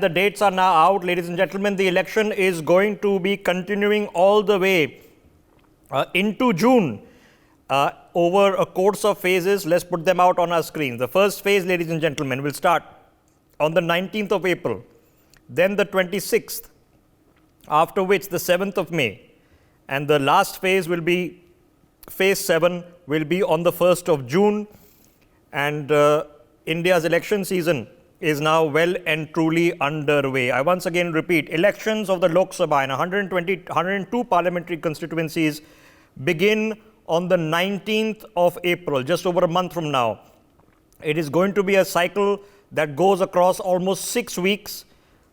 The dates are now out, ladies and gentlemen. The election is going to be continuing all the way into June over a course of phases. Let's put them out on our screen. The first phase, ladies and gentlemen, will start on the 19th of April, then the 26th, after which the 7th of May, and the last phase will be phase 7 will be on the 1st of June, and India's election season is now well and truly underway. I once again repeat, elections of the Lok Sabha in 102 parliamentary constituencies begin on the 19th of April, just over a month from now. It is going to be a cycle that goes across almost 6 weeks.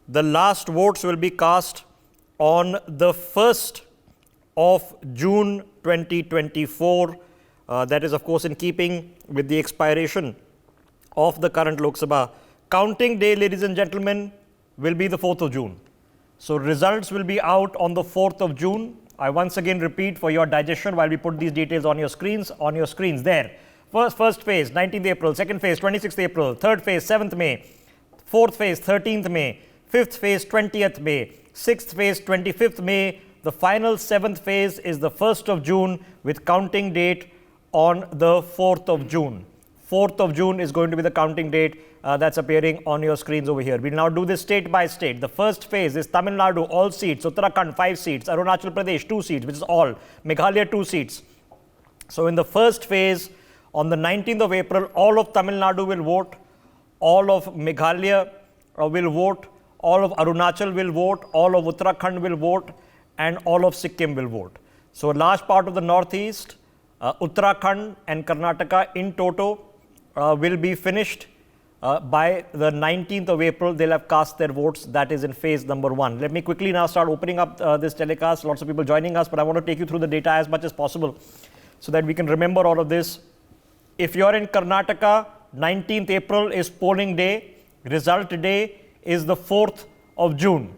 The last votes will be cast on the 1st of June 2024. That is, of course, in keeping with the expiration of the current Lok Sabha. Counting day, ladies and gentlemen, will be the 4th of June. So results will be out on the 4th of June. I once again repeat for your digestion while we put these details on your screens there. First phase, 19th April, second phase, 26th April, third phase, 7th May, fourth phase, 13th May, fifth phase, 20th May, sixth phase, 25th May. The final 7th phase is the 1st of June with counting date on the 4th of June. 4th of June is going to be the counting date that's appearing on your screens over here. We'll now do this state by state. The first phase is Tamil Nadu, all seats, Uttarakhand, 5 seats, Arunachal Pradesh, 2 seats, which is all, Meghalaya, 2 seats. So in the first phase, on the 19th of April, all of Tamil Nadu will vote, all of Meghalaya will vote, all of Arunachal will vote, all of Uttarakhand will vote, and all of Sikkim will vote. So a large part of the northeast, Uttarakhand and Karnataka in toto will be finished by the 19th of April. They'll have cast their votes. That is in phase number 1. Let me quickly now start opening up this telecast. Lots of people joining us, but I want to take you through the data as much as possible so that we can remember all of this. If you're in Karnataka, 19th April is polling day. Result day is the 4th of June.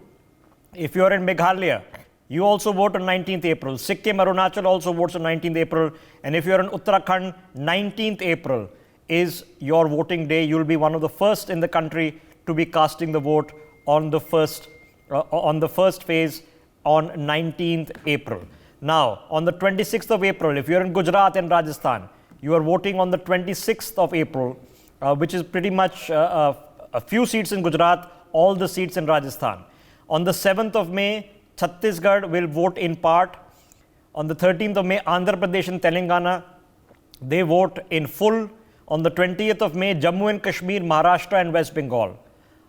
If you're in Meghalaya, you also vote on 19th April. Sikkim, Arunachal also votes on 19th April. And if you're in Uttarakhand, 19th April is your voting day. You'll be one of the first in the country to be casting the vote on the first phase on 19th April. Now, on the 26th of April, if you're in Gujarat and Rajasthan, you are voting on the 26th of April, which is pretty much a few seats in Gujarat, all the seats in Rajasthan. On the 7th of May, Chhattisgarh will vote in part. On the 13th of May, Andhra Pradesh and Telangana, they vote in full. On the 20th of May, Jammu and Kashmir, Maharashtra and West Bengal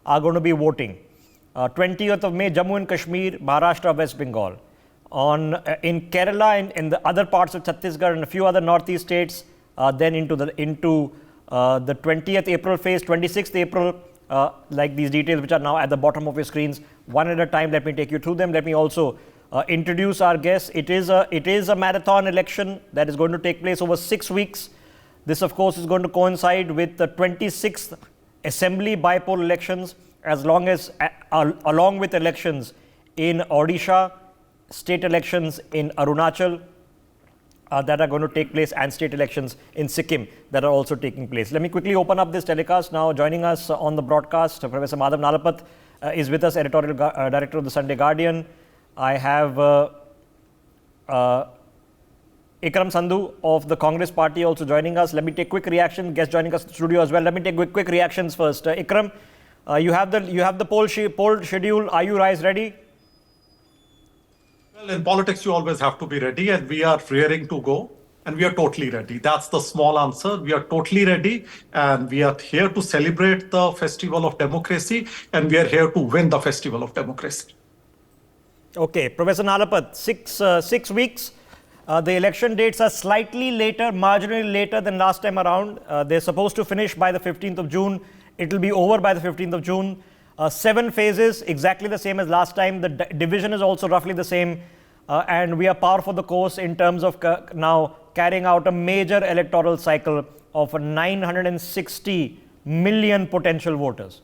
are going to be voting. 20th of May, Jammu and Kashmir, Maharashtra, West Bengal. In Kerala and in the other parts of Chhattisgarh and a few other northeast states, then into the 20th April phase, 26th April, like these details which are now at the bottom of your screens. One at a time, let me take you through them. Let me also introduce our guests. It is a marathon election that is going to take place over 6 weeks. This, of course, is going to coincide with the 26th Assembly by-poll elections, along with elections in Odisha, state elections in Arunachal that are going to take place, and state elections in Sikkim that are also taking place. Let me quickly open up this telecast now. Joining us on the broadcast, Professor Madhav Nalapat is with us, editorial director of the Sunday Guardian. I have Ikram Sandhu of the Congress Party also joining us. Let me take quick reaction. Guests joining us in the studio as well. Let me take quick reactions first. Ikram, you have the poll schedule. Are you guys ready? Well, in politics, you always have to be ready, and we are rearing to go, and we are totally ready. That's the small answer. We are totally ready, and we are here to celebrate the festival of democracy, and we are here to win the festival of democracy. Okay, Professor Nalapat, 6 weeks. The election dates are slightly later, marginally later than last time around. They're supposed to finish by the 15th of June. It will be over by the 15th of June. 7 phases, exactly the same as last time. The division is also roughly the same. And we are par for the course in terms of now carrying out a major electoral cycle of 960 million potential voters.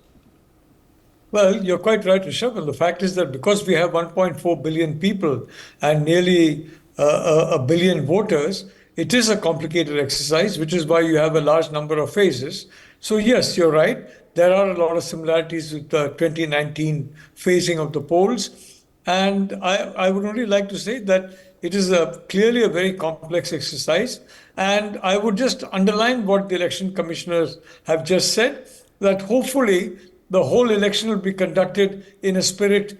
Well, you're quite right, Rishabh. And the fact is that because we have 1.4 billion people and nearly a billion voters, it is a complicated exercise, which is why you have a large number of phases. So yes, you're right. There are a lot of similarities with the 2019 phasing of the polls. And I would only like to say that it is clearly a very complex exercise. And I would just underline what the election commissioners have just said, that hopefully the whole election will be conducted in a spirit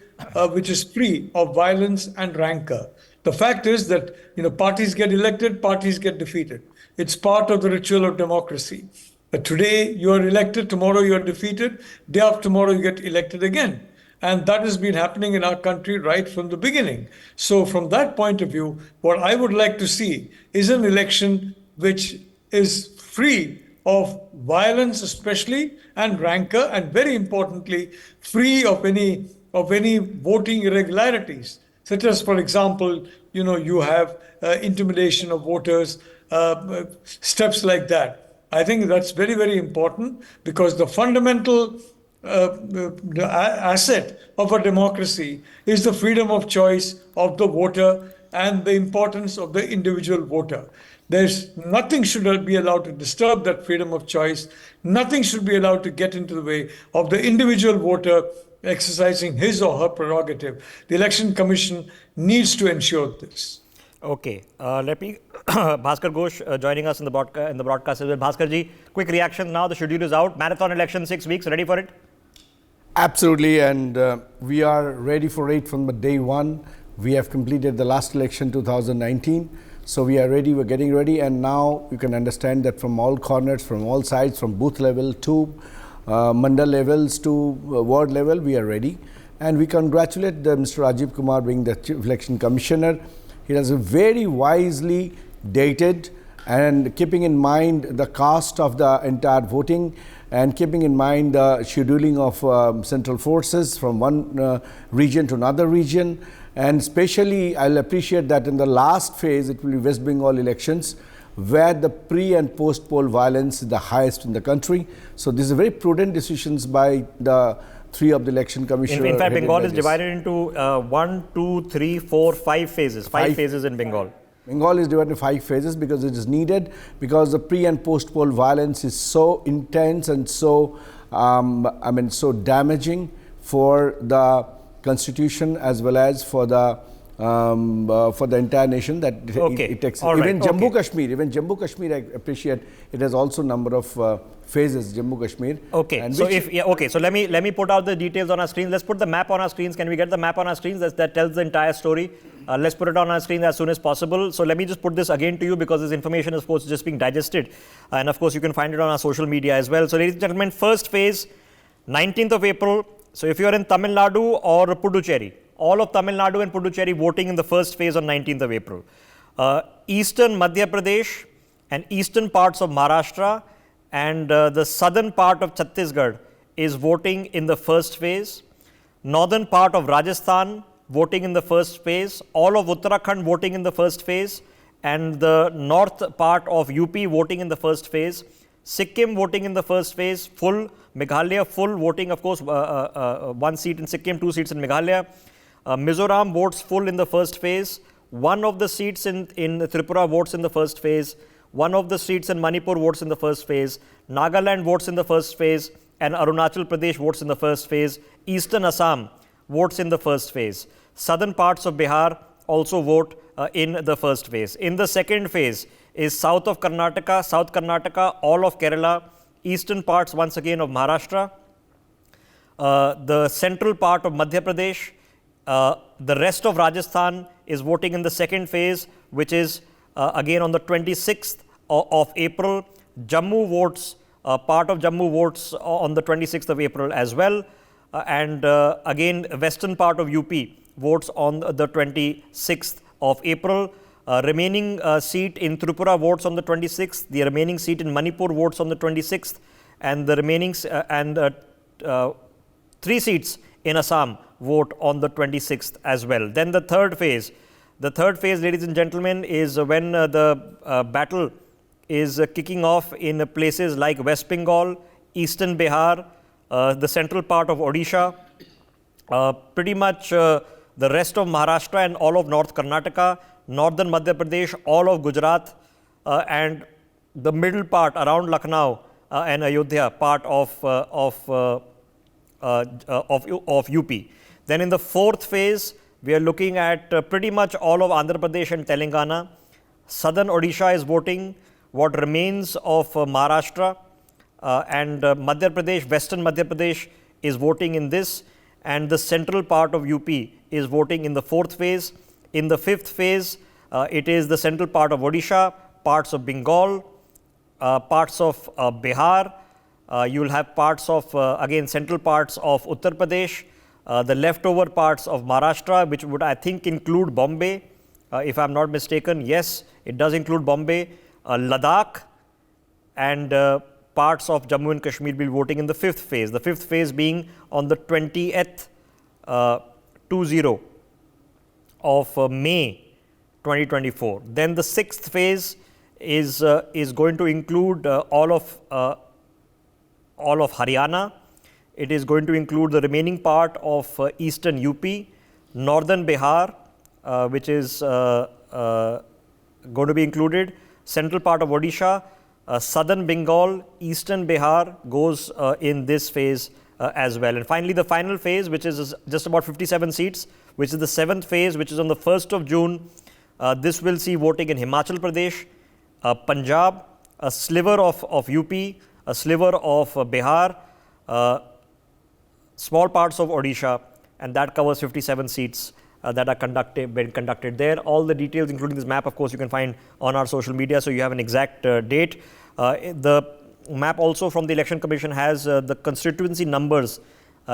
which is free of violence and rancor. The fact is that parties get elected, parties get defeated. It's part of the ritual of democracy. Today you are elected, tomorrow you are defeated, day after tomorrow you get elected again. And that has been happening in our country right from the beginning. So, from that point of view, what I would like to see is an election which is free of violence, especially, and rancor, and very importantly, free of any voting irregularities, such as, for example, you have intimidation of voters, steps like that. I think that's very, very important because the fundamental asset of a democracy is the freedom of choice of the voter and the importance of the individual voter. There's nothing should be allowed to disturb that freedom of choice. Nothing should be allowed to get into the way of the individual voter exercising his or her prerogative. The Election Commission needs to ensure this. Okay, let me Bhaskar Ghosh joining us in the broadcast as well. Bhaskar ji, quick reaction now. The schedule is out. Marathon election 6 weeks. Ready for it? Absolutely, and we are ready for it from the day one. We have completed the last election 2019, so we are ready. We're getting ready, and now you can understand that from all corners, from all sides, from booth level to mandal levels to ward level, we are ready. And we congratulate Mr. Rajiv Kumar being the Chief Election Commissioner. He has very wisely dated and keeping in mind the cost of the entire voting and keeping in mind the scheduling of central forces from one region to another region. And especially, I'll appreciate that in the last phase, it will be West Bengal elections, where the pre and post poll violence is the highest in the country. So this is very prudent decisions by the three of the election commissioners. In fact, Bengal is divided into 1, 2, 3, 4, 5 phases. Five phases in Bengal. Bengal is divided into 5 phases because it is needed, because the pre and post poll violence is so intense and so, so damaging for the constitution as well as for the entire nation that it takes. Even Jammu Kashmir, I appreciate it has also number of phases. Jammu Kashmir. Okay. So let me put out the details on our screen. Let's put the map on our screens. Can we get the map on our screens that tells the entire story? Let's put it on our screen as soon as possible. So let me just put this again to you because this information is of course just being digested, and of course you can find it on our social media as well. So ladies and gentlemen, first phase, 19th of April. So if you are in Tamil Nadu or Puducherry, all of Tamil Nadu and Puducherry voting in the first phase on 19th of April. Eastern Madhya Pradesh and eastern parts of Maharashtra and the southern part of Chhattisgarh is voting in the first phase. Northern part of Rajasthan voting in the first phase. All of Uttarakhand voting in the first phase. And the north part of UP voting in the first phase. Sikkim voting in the first phase, full. Meghalaya full voting, of course, 1 seat in Sikkim, 2 seats in Meghalaya. Mizoram votes full in the first phase. One of the seats in Tripura votes in the first phase. One of the seats in Manipur votes in the first phase. Nagaland votes in the first phase. And Arunachal Pradesh votes in the first phase. Eastern Assam votes in the first phase. Southern parts of Bihar also vote in the first phase. In the second phase is south of Karnataka, South Karnataka, all of Kerala, eastern parts once again of Maharashtra, the central part of Madhya Pradesh, the rest of Rajasthan is voting in the second phase, which is again on the 26th of April. Jammu votes, part of Jammu votes on the 26th of April as well. And again, western part of UP votes on the 26th of April. Remaining seat in Tripura votes on the 26th. The remaining seat in Manipur votes on the 26th. And the remaining 3 seats in Assam vote on the 26th as well. Then the third phase. The third phase, ladies and gentlemen, is when the battle is kicking off in places like West Bengal, Eastern Bihar, the central part of Odisha, pretty much the rest of Maharashtra and all of North Karnataka, Northern Madhya Pradesh, all of Gujarat, and the middle part around Lucknow, and Ayodhya part of UP. Then in the fourth phase, we are looking at pretty much all of Andhra Pradesh and Telangana. Southern Odisha is voting. What remains of Maharashtra and Madhya Pradesh, Western Madhya Pradesh is voting in this, and the central part of UP is voting in the fourth phase. In the fifth phase, it is the central part of Odisha, parts of Bengal, parts of Bihar. You will have parts of, again, central parts of Uttar Pradesh, the leftover parts of Maharashtra, which would, I think, include Bombay, if I'm not mistaken. Yes, it does include Bombay, Ladakh, and parts of Jammu and Kashmir will be voting in the fifth phase. The fifth phase being on the 20th, 20 of May 2024. Then the sixth phase is going to include all of Haryana. It is going to include the remaining part of eastern UP, northern Bihar, which is going to be included, central part of Odisha, southern Bengal, eastern Bihar goes in this phase as well. And finally, the final phase, which is just about 57 seats, which is the seventh phase, which is on the 1st of June. This will see voting in Himachal Pradesh, Punjab, a sliver of UP, a sliver of Bihar, small parts of Odisha, and that covers 57 seats that are been conducted there. All the details, including this map, of course, you can find on our social media, so you have an exact date. The map also from the Election Commission has the constituency numbers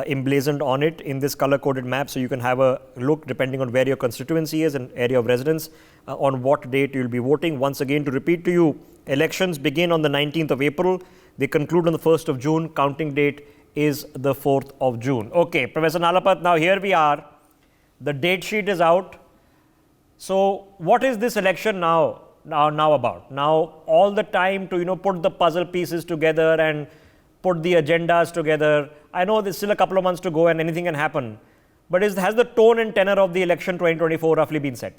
emblazoned on it in this color-coded map, so you can have a look depending on where your constituency is and area of residence on what date you will be voting. Once again, to repeat to you, elections begin on the 19th of April. They conclude on the 1st of June. Counting date is the 4th of June. Okay, Professor Nalapat, now here we are. The date sheet is out. So what is this election now about? Now all the time to put the puzzle pieces together and put the agendas together. I know there's still a couple of months to go and anything can happen. But has the tone and tenor of the election 2024 roughly been set?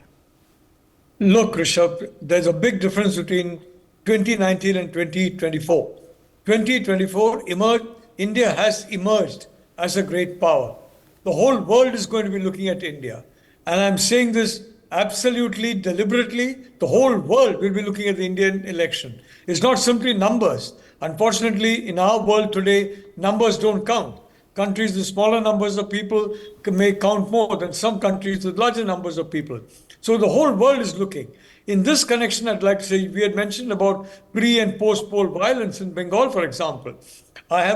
Look, Rishabh, there's a big difference between 2019 and 2024. 2024 India has emerged as a great power. The whole world is going to be looking at India. And I'm saying this absolutely deliberately. The whole world will be looking at the Indian election. It's not simply numbers. Unfortunately, in our world today, numbers don't count. Countries with smaller numbers of people may count more than some countries with larger numbers of people. So the whole world is looking. In this connection, I'd like to say, we had mentioned about pre- and post-poll violence in Bengal, for example. I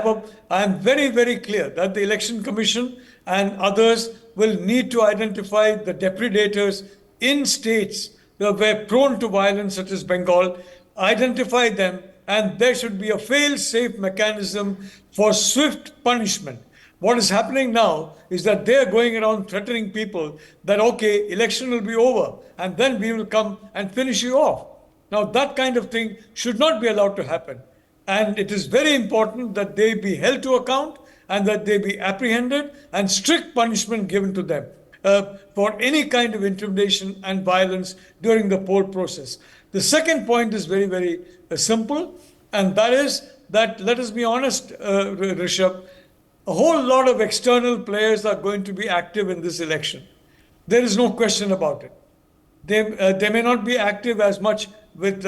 am very, very clear that the Election Commission and others will need to identify the depredators in states that were prone to violence, such as Bengal, identify them, and there should be a fail-safe mechanism for swift punishment. What is happening now is that they're going around threatening people that, okay, election will be over, and then we will come and finish you off. Now, that kind of thing should not be allowed to happen. And it is very important that they be held to account and that they be apprehended and strict punishment given to them for any kind of intimidation and violence during the poll process. The second point is very, very simple, and that is that, let us be honest, Rishabh, a whole lot of external players are going to be active in this election. There is no question about it. They may not be active as much with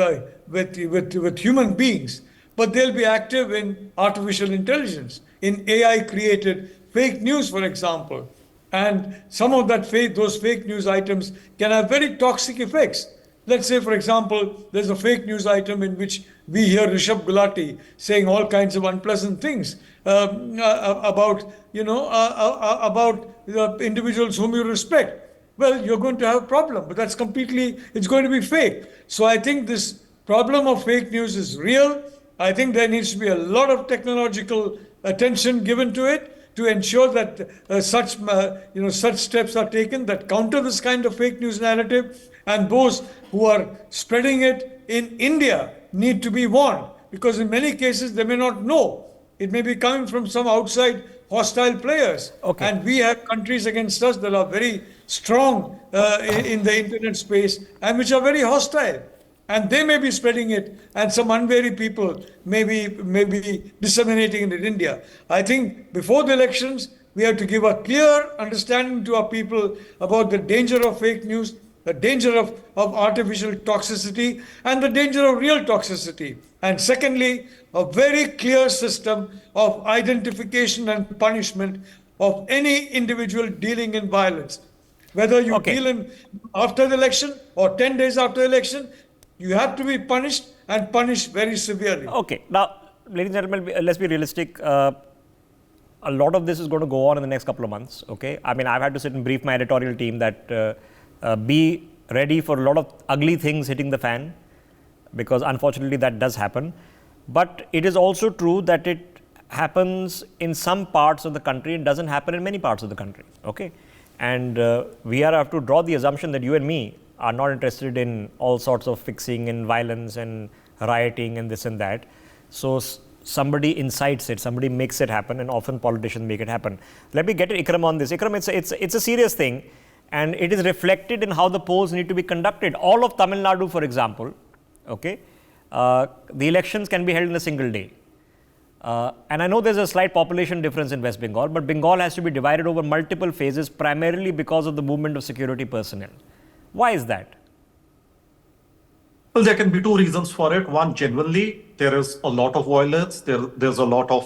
human beings, but they'll be active in artificial intelligence, in AI-created fake news, for example. And some of those fake news items can have very toxic effects. Let's say, for example, there's a fake news item in which we hear Rishabh Gulati saying all kinds of unpleasant things about individuals whom you respect. Well, you're going to have a problem, but it's going to be fake. So I think this problem of fake news is real. I think there needs to be a lot of technological attention given to it to ensure that such steps are taken that counter this kind of fake news narrative, and those who are spreading it in India need to be warned, because in many cases they may not know. It may be coming from some outside hostile players. Okay. And we have countries against us that are very strong in the internet space and which are very hostile. and they may be spreading it, and some unwary people may be disseminating it in India. I think before the elections, we have to give a clear understanding to our people about the danger of fake news, the danger of artificial toxicity, and the danger of real toxicity. And secondly, a very clear system of identification and punishment of any individual dealing in violence. Whether you Okay. deal in after the election or 10 days after the election, you have to be punished and punished very severely. Okay. Now, ladies and gentlemen, let's be realistic. A lot of this is going to go on in the next couple of months. Okay. I mean, I've had to sit and brief my editorial team that be ready for a lot of ugly things hitting the fan, because unfortunately that does happen. But it is also true that it happens in some parts of the country and doesn't happen in many parts of the country. Okay. And we have to draw the assumption that you and me are not interested in all sorts of fixing and violence and rioting and this and that. So somebody incites it, somebody makes it happen, and often politicians make it happen. Let me get Ikram on this. Ikram, it's a serious thing, and it is reflected in how the polls need to be conducted. All of Tamil Nadu, for example, okay, the elections can be held in a single day. And I know there's a slight population difference in West Bengal, but Bengal has to be divided over multiple phases, primarily because of the movement of security personnel. Why is that? Well, there can be two reasons for it. One, genuinely, there is a lot of violence. There's a lot of,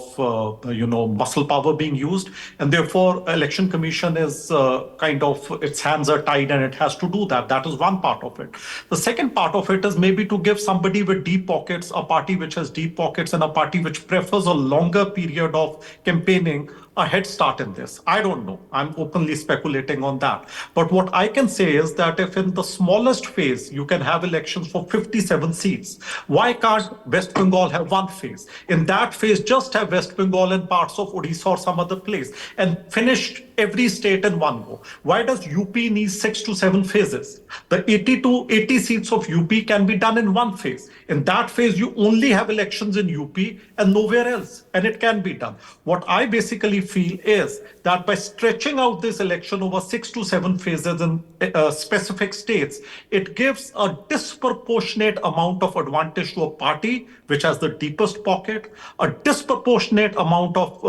muscle power being used. And therefore, Election Commission is its hands are tied and it has to do that. That is one part of it. The second part of it is maybe to give somebody with deep pockets, a party which has deep pockets and a party which prefers a longer period of campaigning, a head start in this. I don't know. I'm openly speculating on that. But what I can say is that if in the smallest phase you can have elections for 57 seats, why can't West Bengal have one phase? In that phase, just have West Bengal and parts of Odisha or some other place and finish every state in one go. Why does UP need 6 to 7 phases? The 80 seats of UP can be done in one phase. In that phase, you only have elections in UP and nowhere else, and it can be done. What I basically feel is that by stretching out this election over 6 to 7 phases in specific states, it gives a disproportionate amount of advantage to a party which has the deepest pocket, a disproportionate amount of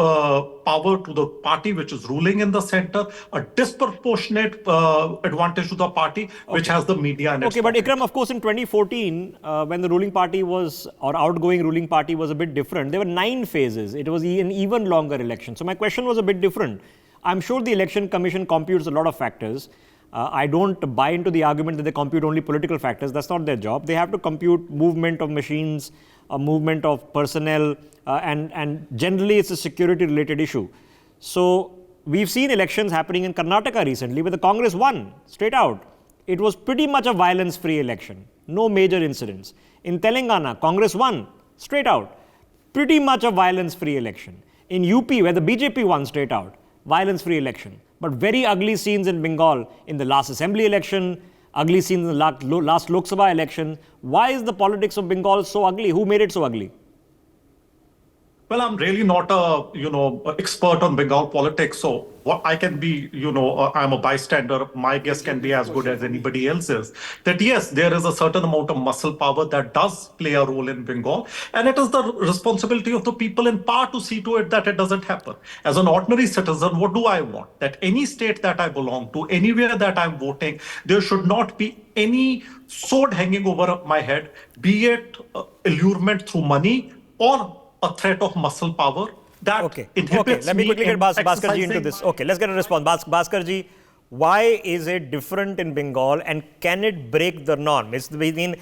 power to the party which is ruling in the center, a disproportionate advantage to the party which has the media and its Okay, but pocket. Ikram, of course, in 2014, when the ruling party was, or outgoing ruling party was a bit different, there were 9 phases. It was an even longer election. So my question was a bit different. I'm sure the Election Commission computes a lot of factors. I don't buy into the argument that they compute only political factors. That's not their job. They have to compute movement of machines, movement of personnel, and generally it's a security related issue. So we've seen elections happening in Karnataka recently where the Congress won straight out. It was pretty much a violence-free election. No major incidents. In Telangana, Congress won straight out. Pretty much a violence-free election. In UP, where the BJP won straight out, violence-free election. But very ugly scenes in Bengal in the last assembly election, ugly scenes in the last Lok Sabha election. Why is the politics of Bengal so ugly? Who made it so ugly? Well, I'm really not a expert on Bengal politics. So what I can be, I'm a bystander. My guess can be as good as anybody else's. That yes, there is a certain amount of muscle power that does play a role in Bengal. And it is the responsibility of the people in power to see to it that it doesn't happen. As an ordinary citizen, what do I want? That any state that I belong to, anywhere that I'm voting, there should not be any sword hanging over my head, be it allurement through money or a threat of muscle power that inhibits let me quickly get Bhaskar ji into exercising this. Okay, let's get a response. Bhaskar ji, why is it different in Bengal and can it break the norm? Ikram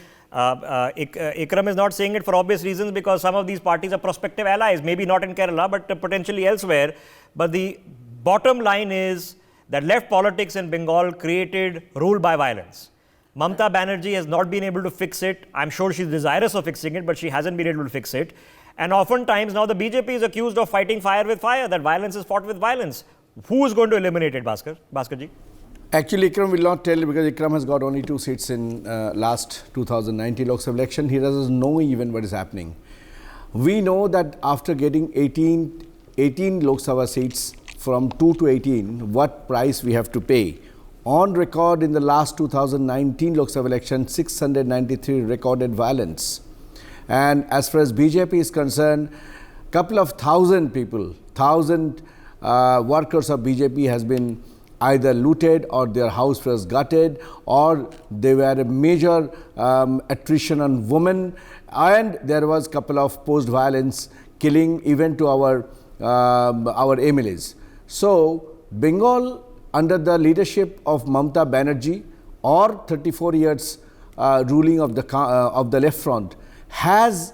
is not saying it for obvious reasons because some of these parties are prospective allies, maybe not in Kerala, but potentially elsewhere. But the bottom line is that left politics in Bengal created rule by violence. Mamata Banerjee has not been able to fix it. I'm sure she's desirous of fixing it, but she hasn't been able to fix it. And oftentimes now the BJP is accused of fighting fire with fire, that violence is fought with violence. Who is going to eliminate it, Bhaskar ji? Actually, Ikram will not tell because Ikram has got only 2 seats in last 2019 Lok Sabha election. He doesn't know even what is happening. We know that after getting 18 Lok Sabha seats from 2 to 18, what price we have to pay. On record in the last 2019 Lok Sabha election, 693 recorded violence. And as far as BJP is concerned, couple of thousand people, workers of BJP has been either looted or their house was gutted, or they were a major attrition on women, and there was couple of post-violence killing even to our MLAs. So Bengal, under the leadership of Mamata Banerjee, or 34 years ruling of the left front, has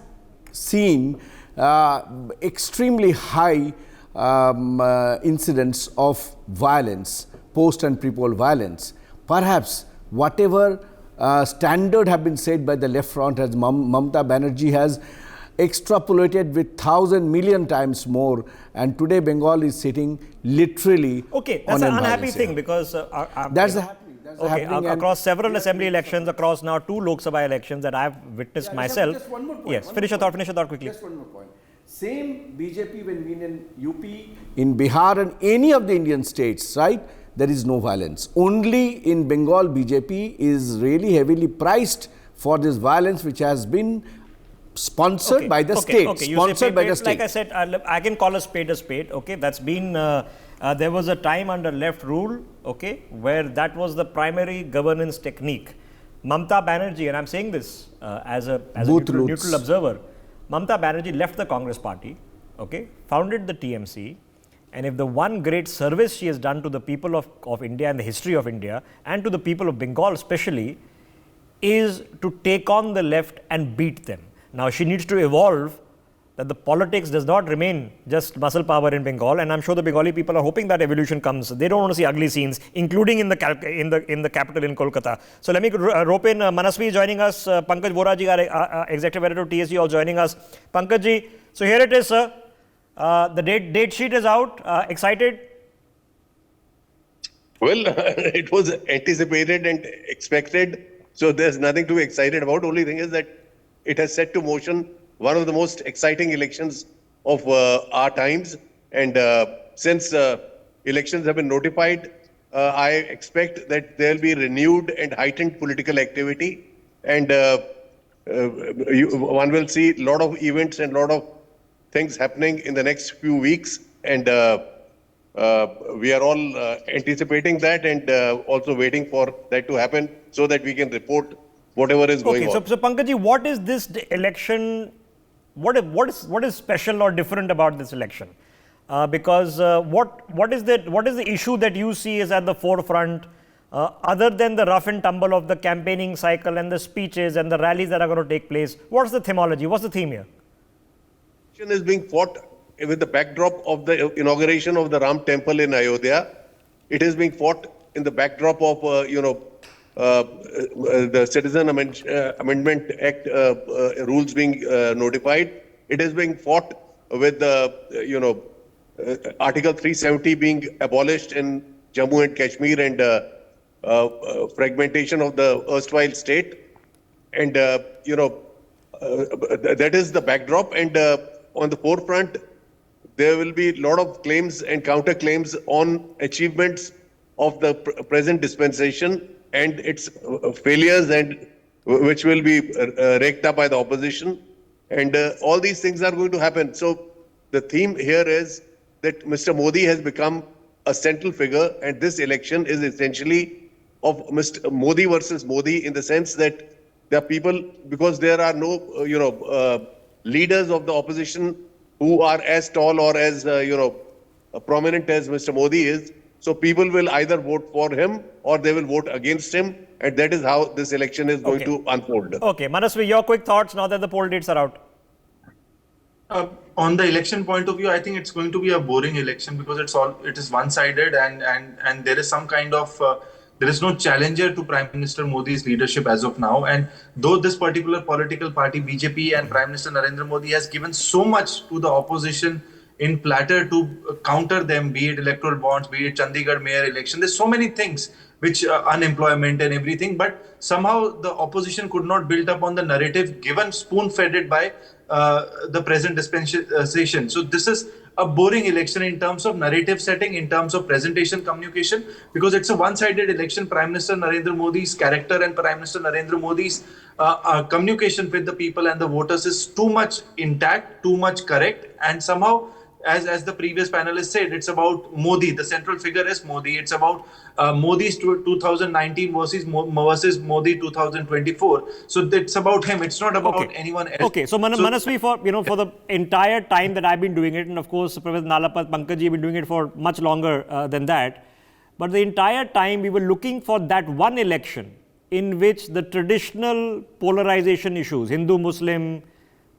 seen extremely high incidents of violence, post and pre-poll violence. Perhaps whatever standard have been set by the left front, as Mamata Banerjee has extrapolated with 1,000 million times more, and today Bengal is sitting literally. Okay, that's an unhappy thing, because that's happening. Across several assembly elections, across now 2 Lok Sabha elections that I've witnessed myself. Just one more point. Yes, finish your thought quickly. Just one more point. Same BJP when we in UP, in Bihar and any of the Indian states, right? There is no violence. Only in Bengal, BJP is really heavily priced for this violence, which has been sponsored by the state. Sponsored by the state. Like I said, I can call a spade. Okay, that's been. There was a time under left rule, okay, where that was the primary governance technique. Mamata Banerjee, and I'm saying this as a neutral observer, Mamata Banerjee left the Congress party, okay, founded the TMC, and if the one great service she has done to the people of India and the history of India, and to the people of Bengal especially, is to take on the left and beat them. Now she needs to evolve, that the politics does not remain just muscle power in Bengal, and I'm sure the Bengali people are hoping that evolution comes. They don't want to see ugly scenes, including in the capital in Kolkata. So let me rope in Manasvi joining us, Pankaj Voraji, our executive editor of TSG, all joining us. Pankaj ji, so here it is, sir. The date sheet is out. Excited? Well, it was anticipated and expected, so there's nothing to be excited about. Only thing is that it has set to motion one of the most exciting elections of our times. And since elections have been notified, I expect that there will be renewed and heightened political activity. And one will see a lot of events and a lot of things happening in the next few weeks. And we are all anticipating that and also waiting for that to happen so that we can report whatever is going on. So Pankaj ji, what is this election? What is special or different about this election? Because what is the issue that you see is at the forefront, other than the rough and tumble of the campaigning cycle and the speeches and the rallies that are going to take place? What's the themology? What's the theme here? Election is being fought with the backdrop of the inauguration of the Ram Temple in Ayodhya. It is being fought in the backdrop of the Citizen Amendment Act rules being notified. It is being fought with the Article 370 being abolished in Jammu and Kashmir and fragmentation of the erstwhile state. And that is the backdrop. And on the forefront, there will be a lot of claims and counterclaims on achievements of the present dispensation and its failures, and which will be raked up by the opposition. And all these things are going to happen. So the theme here is that Mr. Modi has become a central figure, and this election is essentially of Mr. Modi versus Modi, in the sense that there are people, because there are no leaders of the opposition who are as tall or as prominent as Mr. Modi is. So people will either vote for him or they will vote against him, and that is how this election is going to unfold. Okay, Manasvi, your quick thoughts now that the poll dates are out. On the election point of view, I think it's going to be a boring election because it is one-sided, and there is some kind of there is no challenger to Prime Minister Modi's leadership as of now. And though this particular political party, BJP, and Prime Minister Narendra Modi has given so much to the opposition in platter to counter them, be it electoral bonds, be it Chandigarh mayor election. There's so many things which unemployment and everything, but somehow the opposition could not build up on the narrative given spoon-fed it by the present dispensation. So this is a boring election in terms of narrative setting, in terms of presentation communication, because it's a one-sided election. Prime Minister Narendra Modi's character and Prime Minister Narendra Modi's communication with the people and the voters is too much intact, too much correct, and somehow, as the previous panelist said, it's about Modi. The central figure is Modi. It's about Modi's 2019 versus Modi 2024. So it's about him. It's not about anyone else. Okay, so Manasvi, for the entire time that I've been doing it, and of course Professor Nalapat, Pankaj have been doing it for much longer than that, but the entire time we were looking for that one election in which the traditional polarization issues, Hindu-Muslim,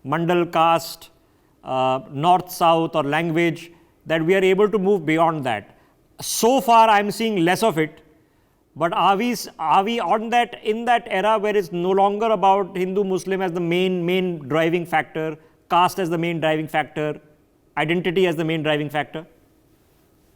Mandal caste, north-south or language, that we are able to move beyond that. So far, I'm seeing less of it. But are we on that, in that era where it's no longer about Hindu-Muslim as the main driving factor, caste as the main driving factor, identity as the main driving factor?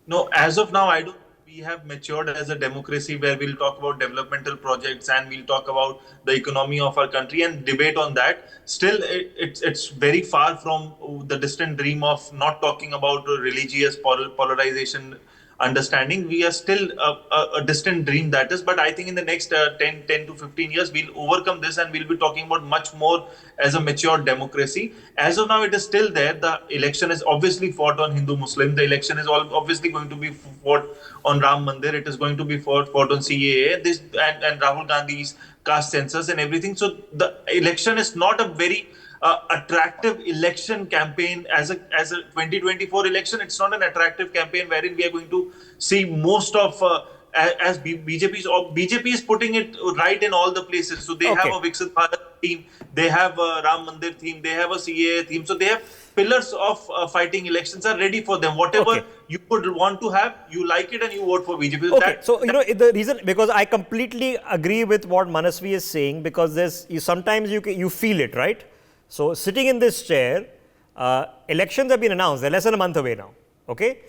No, as of now, I don't. We have matured as a democracy where we'll talk about developmental projects and we'll talk about the economy of our country and debate on that. Still, it's very far from the distant dream of not talking about religious polarization understanding. We are still a distant dream, that is, but I think in the next 10 to 15 years, we'll overcome this and we'll be talking about much more as a mature democracy. As of now, it is still there. The election is obviously fought on Hindu-Muslim. The election is obviously going to be fought on Ram Mandir. It is going to be fought on CAA and Rahul Gandhi's caste census and everything. So the election is not a very attractive election campaign as a 2024 election. It's not an attractive campaign wherein we are going to see most of as BJP is putting it right in all the places. So they have a Viksit Bharat theme, they have a Ram Mandir theme, they have a CAA theme. So they have pillars of fighting elections are ready for them. Whatever you would want to have, you like it and you vote for BJP. So the reason, because I completely agree with what Manasvi is saying, because sometimes you feel it, right? So sitting in this chair, elections have been announced. They're less than a month away now. Okay.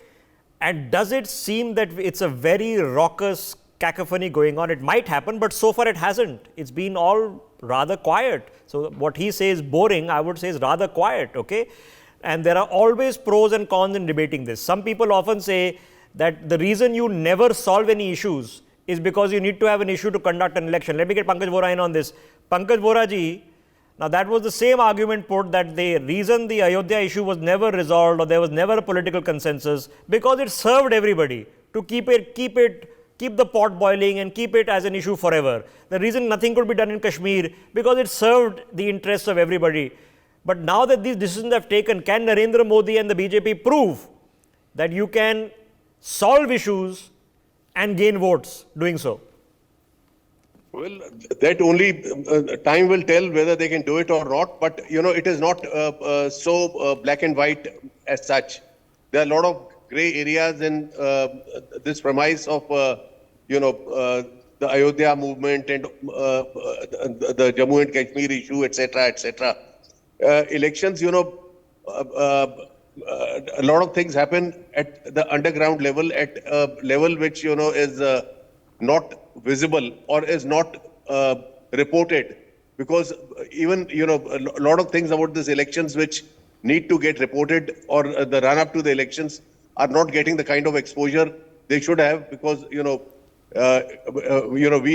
And does it seem that it's a very raucous cacophony going on? It might happen, but so far it hasn't. It's been all rather quiet. So what he says boring, I would say is rather quiet. Okay. And there are always pros and cons in debating this. Some people often say that the reason you never solve any issues is because you need to have an issue to conduct an election. Let me get Pankaj Vora in on this. Pankaj Vora ji, now that was the same argument put that the reason the Ayodhya issue was never resolved or there was never a political consensus because it served everybody to keep the pot boiling and keep it as an issue forever. The reason nothing could be done in Kashmir because it served the interests of everybody. But now that these decisions have taken, can Narendra Modi and the BJP prove that you can solve issues and gain votes doing so? Well, that only time will tell whether they can do it or not. But, it is not so black and white as such. There are a lot of gray areas in this premise of, the Ayodhya movement and the Jammu and Kashmir issue, etc., etc. Elections, a lot of things happen at the underground level, at a level which, is not visible or is not reported, because even a lot of things about these elections which need to get reported or the run up to the elections are not getting the kind of exposure they should have, because we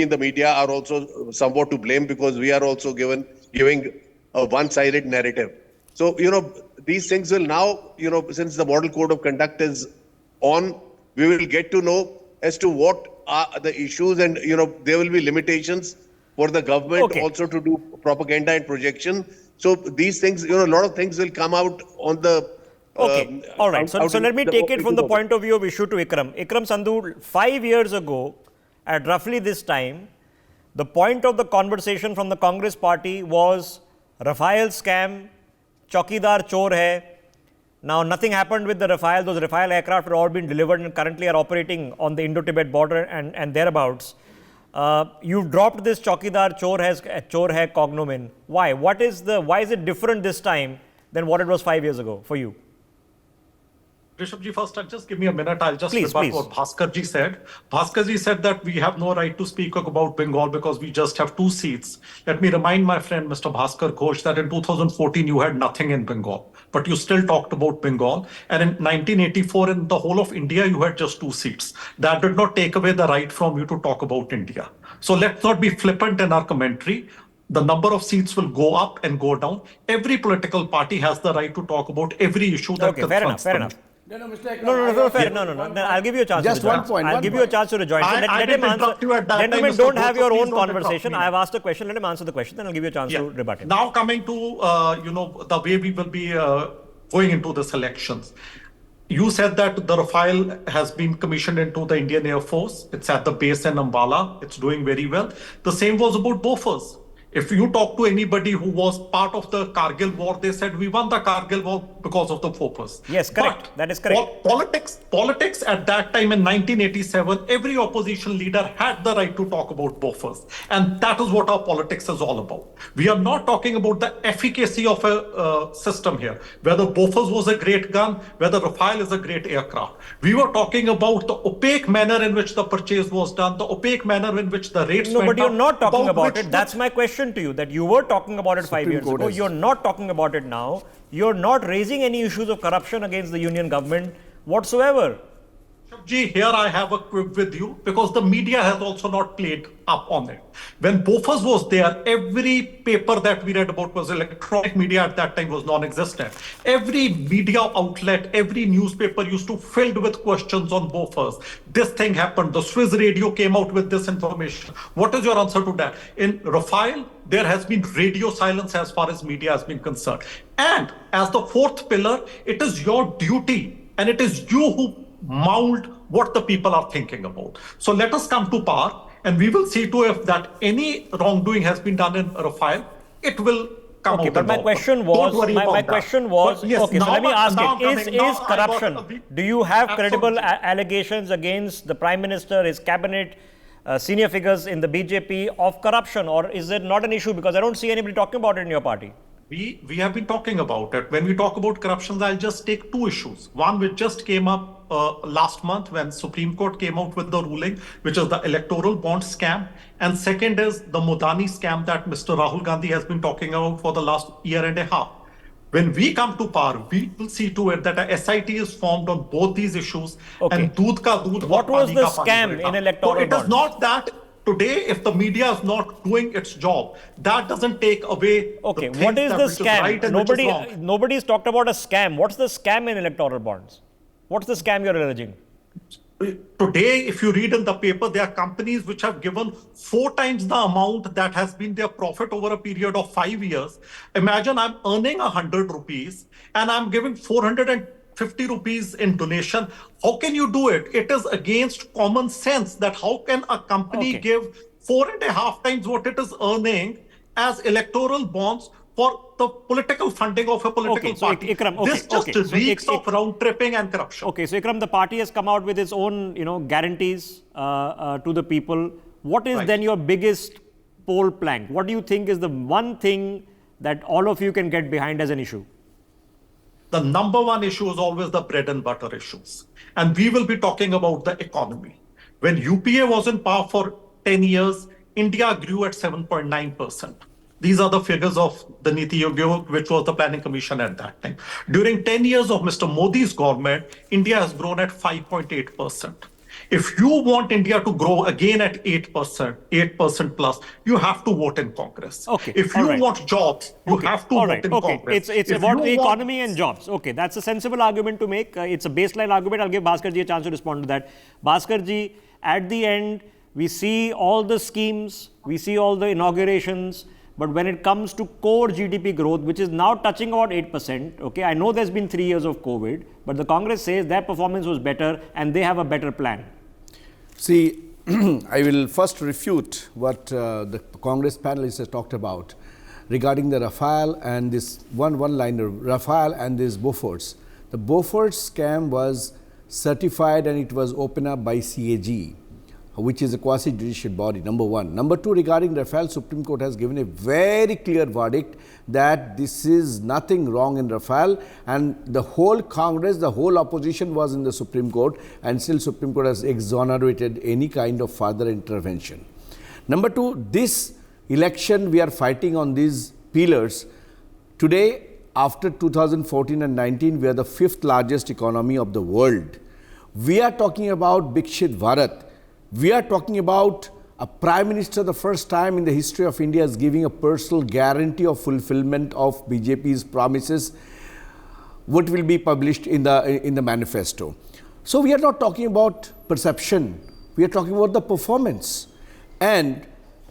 in the media are also somewhat to blame, because we are also giving a one-sided narrative. So these things will now, since the model code of conduct is on, we will get to know as to what are the issues, and there will be limitations for the government also to do propaganda and projection. So these things, a lot of things will come out on the all right. So let me take it from the point of view of issue to Ikram. Ikram Sandhu, 5 years ago, at roughly this time, the point of the conversation from the Congress party was Rafale scam, Chaukidar chor hai. Now, nothing happened with the Rafale. Those Rafale aircraft have all been delivered and currently are operating on the Indo-Tibet border and thereabouts. You've dropped this Chaukidar chor hai cognomen. Why? Why is it different this time than what it was 5 years ago for you? Rishabh first, just give me a minute. I'll just rebut what Bhaskar said. Bhaskar said that we have no right to speak about Bengal because we just have 2 seats. Let me remind my friend Mr. Bhaskar Ghosh that in 2014 you had nothing in Bengal. but you still talked about Bengal. And in 1984, in the whole of India, you had just 2 seats. That did not take away the right from you to talk about India. So let's not be flippant in our commentary. The number of seats will go up and go down. Every political party has the right to talk about every issue that confronts fair them. enough. No. I'll give you a chance. Just to rejoin. one point. I'll give you a chance to rejoin. So let him answer. Gentlemen, don't have your own conversation. I have asked a question. Let him answer the question. Then I'll give you a chance to rebut him. Now coming to the way we will be going into this elections. You said that the Rafale has been commissioned into the Indian Air Force. It's at the base in Ambala. It's doing very well. The same was about Bofors. If you talk to anybody who was part of the Kargil war, they said we won the Kargil war because of the Bofors. Yes, correct. But that is correct. Politics at that time in 1987, every opposition leader had the right to talk about Bofors. And that is what our politics is all about. We are not talking about the efficacy of a system here, whether Bofors was a great gun, whether Rafale is a great aircraft. We were talking about the opaque manner in which the purchase was done, the opaque manner in which the rates No, went but you're up, not talking about it. which That's my question to you, that you were talking about it 5 years ago. You're not talking about it now. You're not raising any issues of corruption against the union government whatsoever. Gee, here I have a quip with you because the media has also not played up on it. When Bofors was there, every paper that we read about was electronic media at that time was non-existent. Every media outlet, every newspaper used to filled with questions on Bofors. This thing happened. The Swiss radio came out with this information. What is your answer to that? In Rafale, there has been radio silence as far as media has been concerned. And as the fourth pillar, it is your duty and it is you who mold what the people are thinking about. So let us come to power and we will see to if that any wrongdoing has been done in Rafale, it will come out. Okay, but my question was, yes, okay, so let me ask it, is corruption, do you have credible allegations against the Prime Minister, his cabinet, senior figures in the BJP of corruption, or is it not an issue? Because I don't see anybody talking about it in your party. We have been talking about it. When we talk about corruption, I'll just take 2 issues. One which just came up last month when Supreme Court came out with the ruling, which is the electoral bond scam. And second is the Modani scam that Mr. Rahul Gandhi has been talking about for the last year and a half. When we come to power, we will see to it that a SIT is formed on both these issues. Okay. And doodh ka doodh. What was the scam in electoral bonds? So it is not that today, if the media is not doing its job, that doesn't take away. Okay, what is the scam? Nobody's talked about a scam. What's the scam in electoral bonds? What's the scam you're alleging? Today, if you read in the paper, there are companies which have given 4 times the amount that has been their profit over a period of 5 years. Imagine I'm earning 100 rupees and I'm giving 450 rupees in donation. How can you do it? It is against common sense that how can a company give 4.5 times what it is earning as electoral bonds for the political funding of a political party. This just reeks of round tripping and corruption. Okay, so Ikram, the party has come out with its own, guarantees to the people. What is then your biggest poll plank? What do you think is the one thing that all of you can get behind as an issue? The number one issue is always the bread and butter issues. And we will be talking about the economy. When UPA was in power for 10 years, India grew at 7.9%. These are the figures of the Niti Yogi, which was the planning commission at that time. During 10 years of Mr. Modi's government, India has grown at 5.8%. If you want India to grow again at 8% plus, you have to vote in Congress. Okay. If you want jobs, you have to vote in Congress. It's about the economy and jobs. Okay, that's a sensible argument to make. It's a baseline argument. I'll give Bhaskar ji a chance to respond to that. Bhaskar ji, at the end, we see all the schemes, we see all the inaugurations, but when it comes to core GDP growth, which is now touching about 8%, okay, I know there's been 3 years of COVID, but the Congress says their performance was better and they have a better plan. See, I will first refute what the Congress panelists have talked about regarding the Rafale and this one-liner, Rafale and this Bofors. The Bofors scam was certified and it was opened up by CAG, which is a quasi-judicial body, number one. Number two, regarding Rafale, Supreme Court has given a very clear verdict that this is nothing wrong in Rafale, and the whole Congress, the whole opposition was in the Supreme Court, and still Supreme Court has exonerated any kind of further intervention. Number two, this election we are fighting on these pillars. Today, after 2014 and 19, we are the 5th largest economy of the world. We are talking about Bikshit Bharat. We are talking about a Prime Minister, the first time in the history of India, is giving a personal guarantee of fulfillment of BJP's promises, what will be published in the manifesto. So we are not talking about perception. We are talking about the performance. And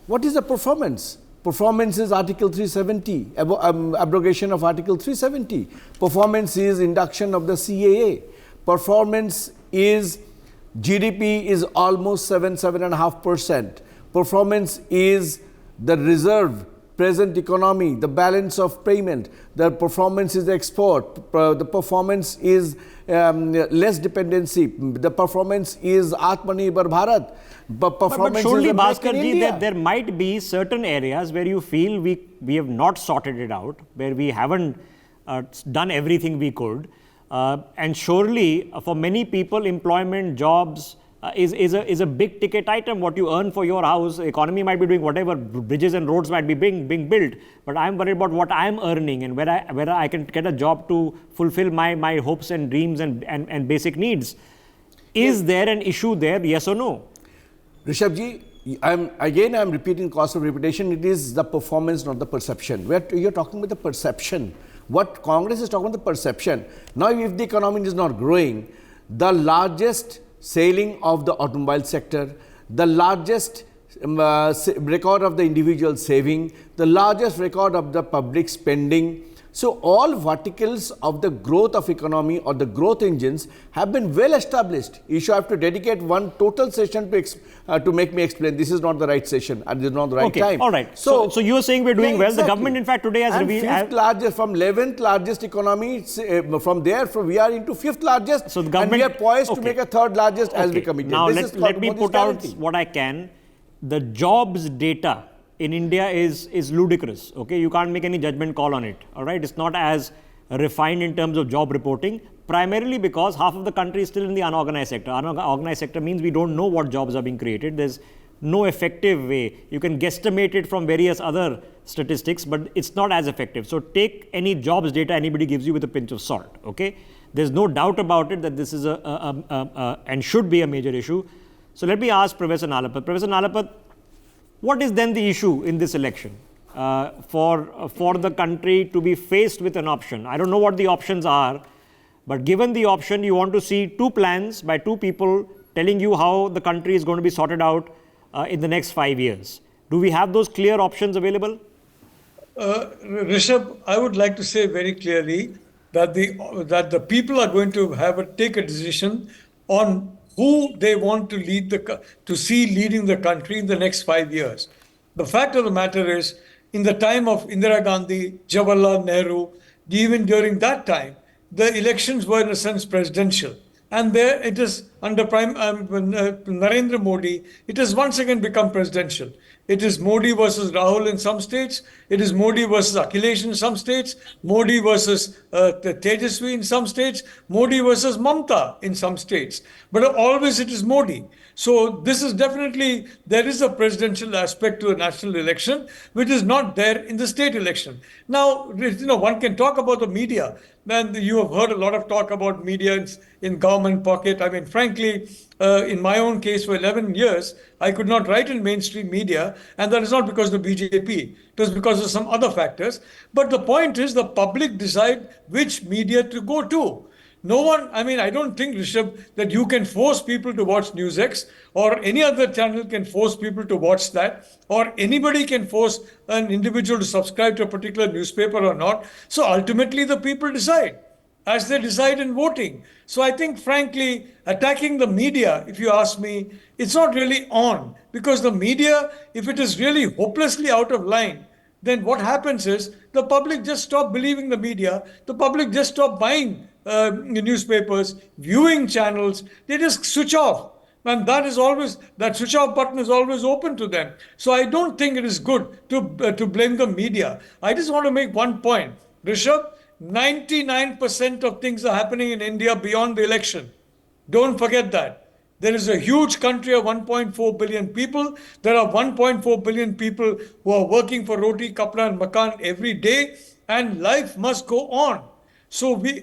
what is the performance? Performance is Article 370, abrogation of Article 370. Performance is induction of the CAA. Performance is GDP is almost 7.5%. Performance is the reserve, present economy, the balance of payment. The performance is export. The performance is less dependency. The performance is Atmanirbhar Bharat. But surely, Bhaskar ji, there might be certain areas where you feel we have not sorted it out, where we haven't done everything we could. And surely, for many people, employment, jobs is a big ticket item. What you earn for your house, the economy might be doing whatever, bridges and roads might be being built. But I'm worried about what I'm earning and whether I can get a job to fulfill my hopes and dreams and basic needs. Is there an issue there, yes or no? Rishabh ji, I'm repeating cost of repetition. It is the performance, not the perception. You're talking about the perception. What Congress is talking about, the perception. Now, if the economy is not growing, the largest sailing of the automobile sector, the largest record of the individual saving, the largest record of the public spending. So all verticals of the growth of economy or the growth engines have been well established. You should have to dedicate one total session to make me explain. This is not the right session and this is not the right time. All right. So you are saying we're doing well. Exactly. The government, in fact, today has revealed. Fifth largest, from 11th largest economy, from there, we are into 5th largest. So the government, and we are poised to make a 3rd largest as we committed. Now let me put out what I can. The jobs data in India is ludicrous. Okay, you can't make any judgment call on it. All right, it's not as refined in terms of job reporting, primarily because half of the country is still in the unorganized sector. Unorganized sector means we don't know what jobs are being created. There's no effective way. You can guesstimate it from various other statistics, but it's not as effective. So take any jobs data anybody gives you with a pinch of salt. Okay, there's no doubt about it that this is and should be a major issue. So let me ask Professor Nalapat. Professor Nalapat, what is then the issue in this election for the country to be faced with an option? I don't know what the options are, but given the option, you want to see 2 plans by 2 people telling you how the country is going to be sorted out in the next 5 years. Do we have those clear options available? Rishabh, I would like to say very clearly that the people are going to take a decision on who they want to leading the country in the next 5 years. The fact of the matter is, in the time of Indira Gandhi, Jawaharlal Nehru, even during that time, the elections were in a sense presidential. And there it is under Narendra Modi, it has once again become presidential. It is Modi versus Rahul in some states. It is Modi versus Akhilesh in some states. Modi versus Tejaswi in some states. Modi versus Mamta in some states. But always it is Modi. So this is definitely, there is a presidential aspect to a national election, which is not there in the state election. Now, one can talk about the media. And you have heard a lot of talk about media in government pocket. I mean, frankly, in my own case, for 11 years, I could not write in mainstream media, and that is not because of the BJP. It was because of some other factors. But the point is, the public decide which media to go to. No one, I don't think, Rishabh, that you can force people to watch NewsX or any other channel can force people to watch that, or anybody can force an individual to subscribe to a particular newspaper or not. So ultimately, the people decide as they decide in voting. So I think, frankly, attacking the media, if you ask me, it's not really on, because the media, if it is really hopelessly out of line, then what happens is the public just stop believing the media, the public just stop buying newspapers, viewing channels, they just switch off. And that switch off button is always open to them. So I don't think it is good to blame the media. I just want to make one point. Rishabh, 99% of things are happening in India beyond the election. Don't forget that. There is a huge country of 1.4 billion people. There are 1.4 billion people who are working for roti, kapra and makan every day. and life must go on. So we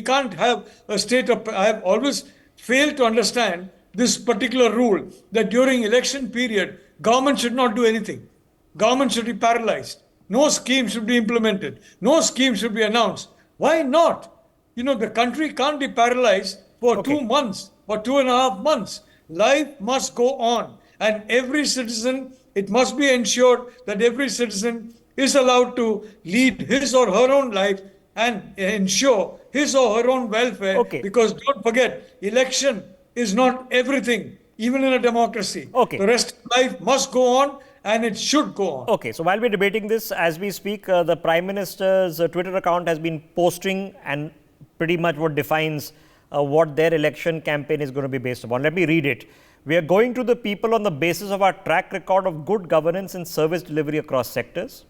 can't have a state of, I have always failed to understand this particular rule that during election period, government should not do anything. Government should be paralyzed. No scheme should be implemented. No scheme should be announced. Why not? The country can't be paralyzed for Okay. 2 months or 2.5 months. Life must go on. And every citizen, it must be ensured that every citizen is allowed to lead his or her own life and ensure his or her own welfare. Okay. Because don't forget, election is not everything, even in a democracy. Okay. The rest of life must go on and it should go on. Okay, so while we're debating this, as we speak, the Prime Minister's Twitter account has been posting and pretty much what defines what their election campaign is going to be based upon. Let me read it. We are going to the people on the basis of our track record of good governance and service delivery across sectors.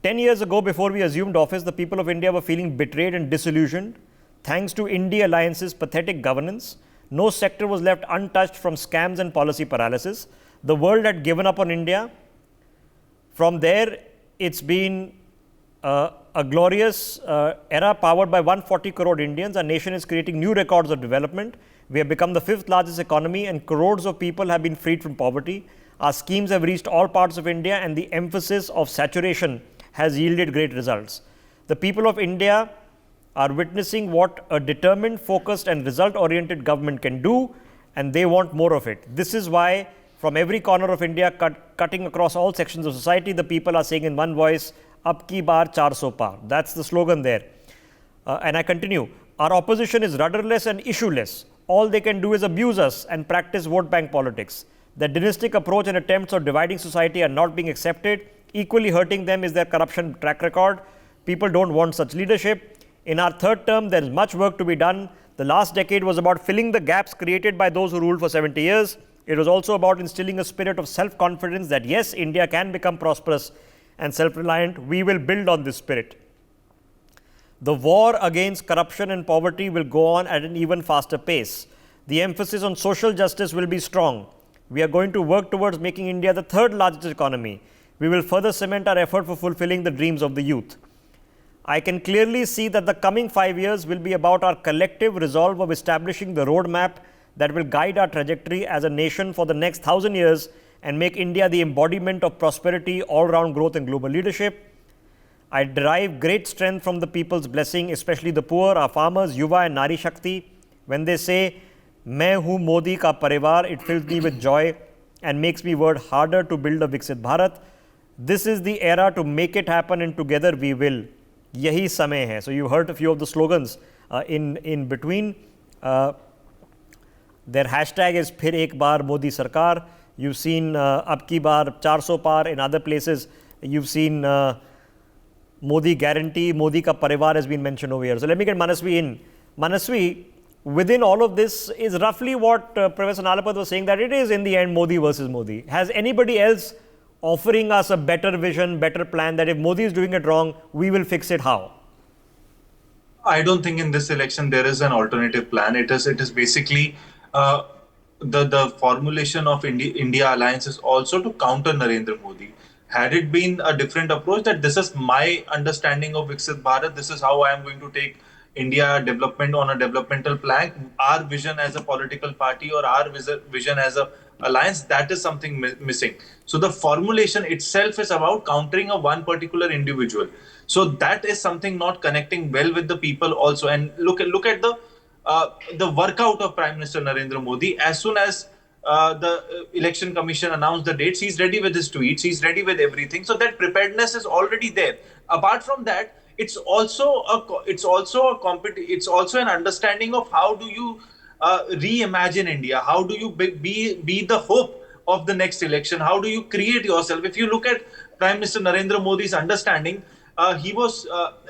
10 years ago, before we assumed office, the people of India were feeling betrayed and disillusioned. Thanks to India Alliance's pathetic governance, no sector was left untouched from scams and policy paralysis. The world had given up on India. From there, it's been a glorious era powered by 140 crore Indians. Our nation is creating new records of development. We have become the 5th largest economy and crores of people have been freed from poverty. Our schemes have reached all parts of India and the emphasis of saturation has yielded great results. The people of India are witnessing what a determined, focused and result-oriented government can do, and they want more of it. This is why from every corner of India, cutting across all sections of society, the people are saying in one voice, "Ab ki baar 400 par." That's the slogan there. And I continue. Our opposition is rudderless and issueless. All they can do is abuse us and practice vote bank politics. The dynastic approach and attempts of dividing society are not being accepted. Equally hurting them is their corruption track record. People don't want such leadership. In our third term, there is much work to be done. The last decade was about filling the gaps created by those who ruled for 70 years. It was also about instilling a spirit of self-confidence that yes, India can become prosperous and self-reliant. We will build on this spirit. The war against corruption and poverty will go on at an even faster pace. The emphasis on social justice will be strong. We are going to work towards making India the 3rd largest economy. We will further cement our effort for fulfilling the dreams of the youth. I can clearly see that the coming 5 years will be about our collective resolve of establishing the roadmap that will guide our trajectory as a nation for the next 1,000 years and make India the embodiment of prosperity, all-round growth and global leadership. I derive great strength from the people's blessing, especially the poor, our farmers, Yuva and Nari Shakti. When they say, "Main hu Modi ka parivar," it fills me with joy and makes me work harder to build a Viksit Bharat. This is the era to make it happen and together we will. Yahi samay hai. So you heard a few of the slogans in between. Their hashtag is Phir Ek Baar Modi Sarkar. You've seen Ab Ki Baar 400 Par in other places. You've seen Modi Guarantee, Modi Ka Parivar has been mentioned over here. So let me get Manasvi in. Manasvi, within all of this is roughly what Professor Nalapat was saying, that it is in the end Modi versus Modi. Has anybody else offering us a better vision, better plan that if Modi is doing it wrong, we will fix it? How? I don't think in this election there is an alternative plan. It is basically the formulation of India Alliance is also to counter Narendra Modi. Had it been a different approach, that this is my understanding of Viksit Bharat, this is how I am going to take India development on a developmental plan, our vision as a political party or our vision as a alliance, that is something missing. So the formulation itself is about countering a one particular individual. So that is something not connecting well with the people also. And look at the workout of Prime Minister Narendra Modi. As soon as the election commission announced the dates, he's ready with his tweets, he's ready with everything. So that preparedness is already there. Apart from that, it's also an understanding of how do you reimagine India, how do you be the hope of the next election, how do you create yourself. If you look at Prime Minister Narendra Modi's understanding, he was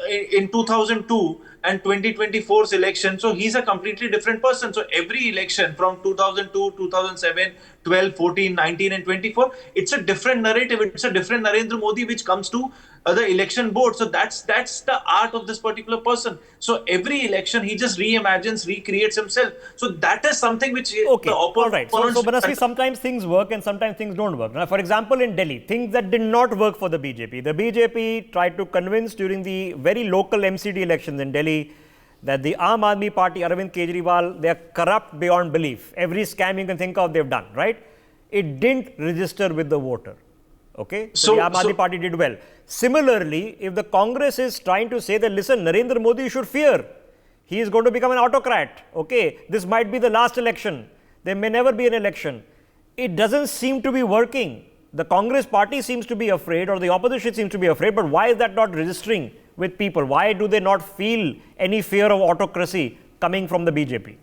in 2002 and 2024's election, so he's a completely different person. So every election from 2002, 2007, 12, 14, 19 and 24, it's a different narrative, it's a different Narendra Modi which comes to the election board. So that's the art of this particular person. So every election he just reimagines, recreates himself. So that is something which the Okay, all right. So, opponents. Banasri, sometimes things work and sometimes things don't work. Now, for example, in Delhi, things that did not work for the BJP. The BJP tried to convince during the very local MCD elections in Delhi that the Aam Aadmi Party, Arvind Kejriwal, they are corrupt beyond belief. Every scam you can think of, they've done, right? It didn't register with the voter. Okay, so the Aam Aadmi Party did well. Similarly, if the Congress is trying to say that, listen, Narendra Modi, you should fear. He is going to become an autocrat. Okay, this might be the last election. There may never be an election. It doesn't seem to be working. The Congress party seems to be afraid, or the opposition seems to be afraid, but why is that not registering with people? Why do they not feel any fear of autocracy coming from the BJP?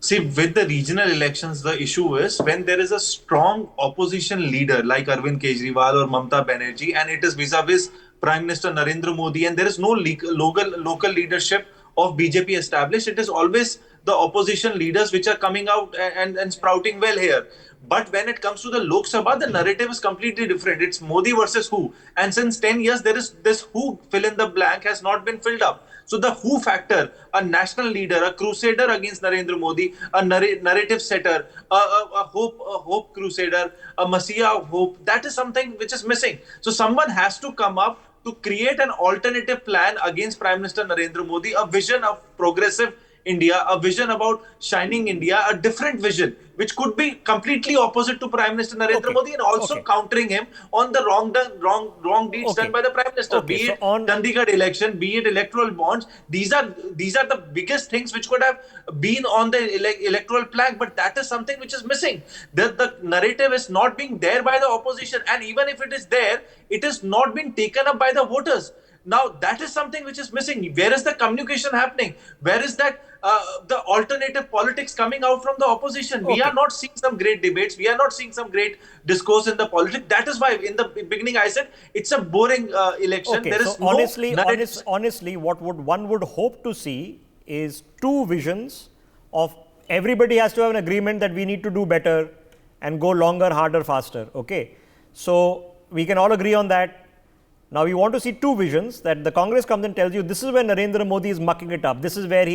See, with the regional elections, the issue is when there is a strong opposition leader like Arvind Kejriwal or Mamta Banerjee, and it is vis-a-vis Prime Minister Narendra Modi, and there is no local leadership of BJP established. It is always the opposition leaders which are coming out and sprouting well here. But when it comes to the Lok Sabha, the narrative is completely different. It's Modi versus who. And since 10 years, there is this who fill in the blank has not been filled up. So the who factor, a national leader, a crusader against Narendra Modi, a narrative setter, a hope crusader, a messiah of hope, that is something which is missing. So someone has to come up to create an alternative plan against Prime Minister Narendra Modi, a vision of progressive India, a vision about shining India, a different vision, which could be completely opposite to Prime Minister Narendra Modi, and also countering him on the wrong deeds done by the Prime Minister. Be it Chandigarh election, be it electoral bonds, these are the biggest things which could have been on the electoral plank, but that is something which is missing. The narrative is not being there by the opposition, and even if it is there, it is not being taken up by the voters. Now, that is something which is missing. Where is the communication happening? Where is that the alternative politics coming out from the opposition? We are not seeing some great debates. We are not seeing some great discourse in the politics. That is why in the beginning I said it's a boring election. Okay, there is so honestly, what one would hope to see is two visions of everybody has to have an agreement that we need to do better and go longer, harder, faster. Okay, so we can all agree on that. Now, we want to see two visions, that the Congress comes and tells you this is where Narendra Modi is mucking it up. This is where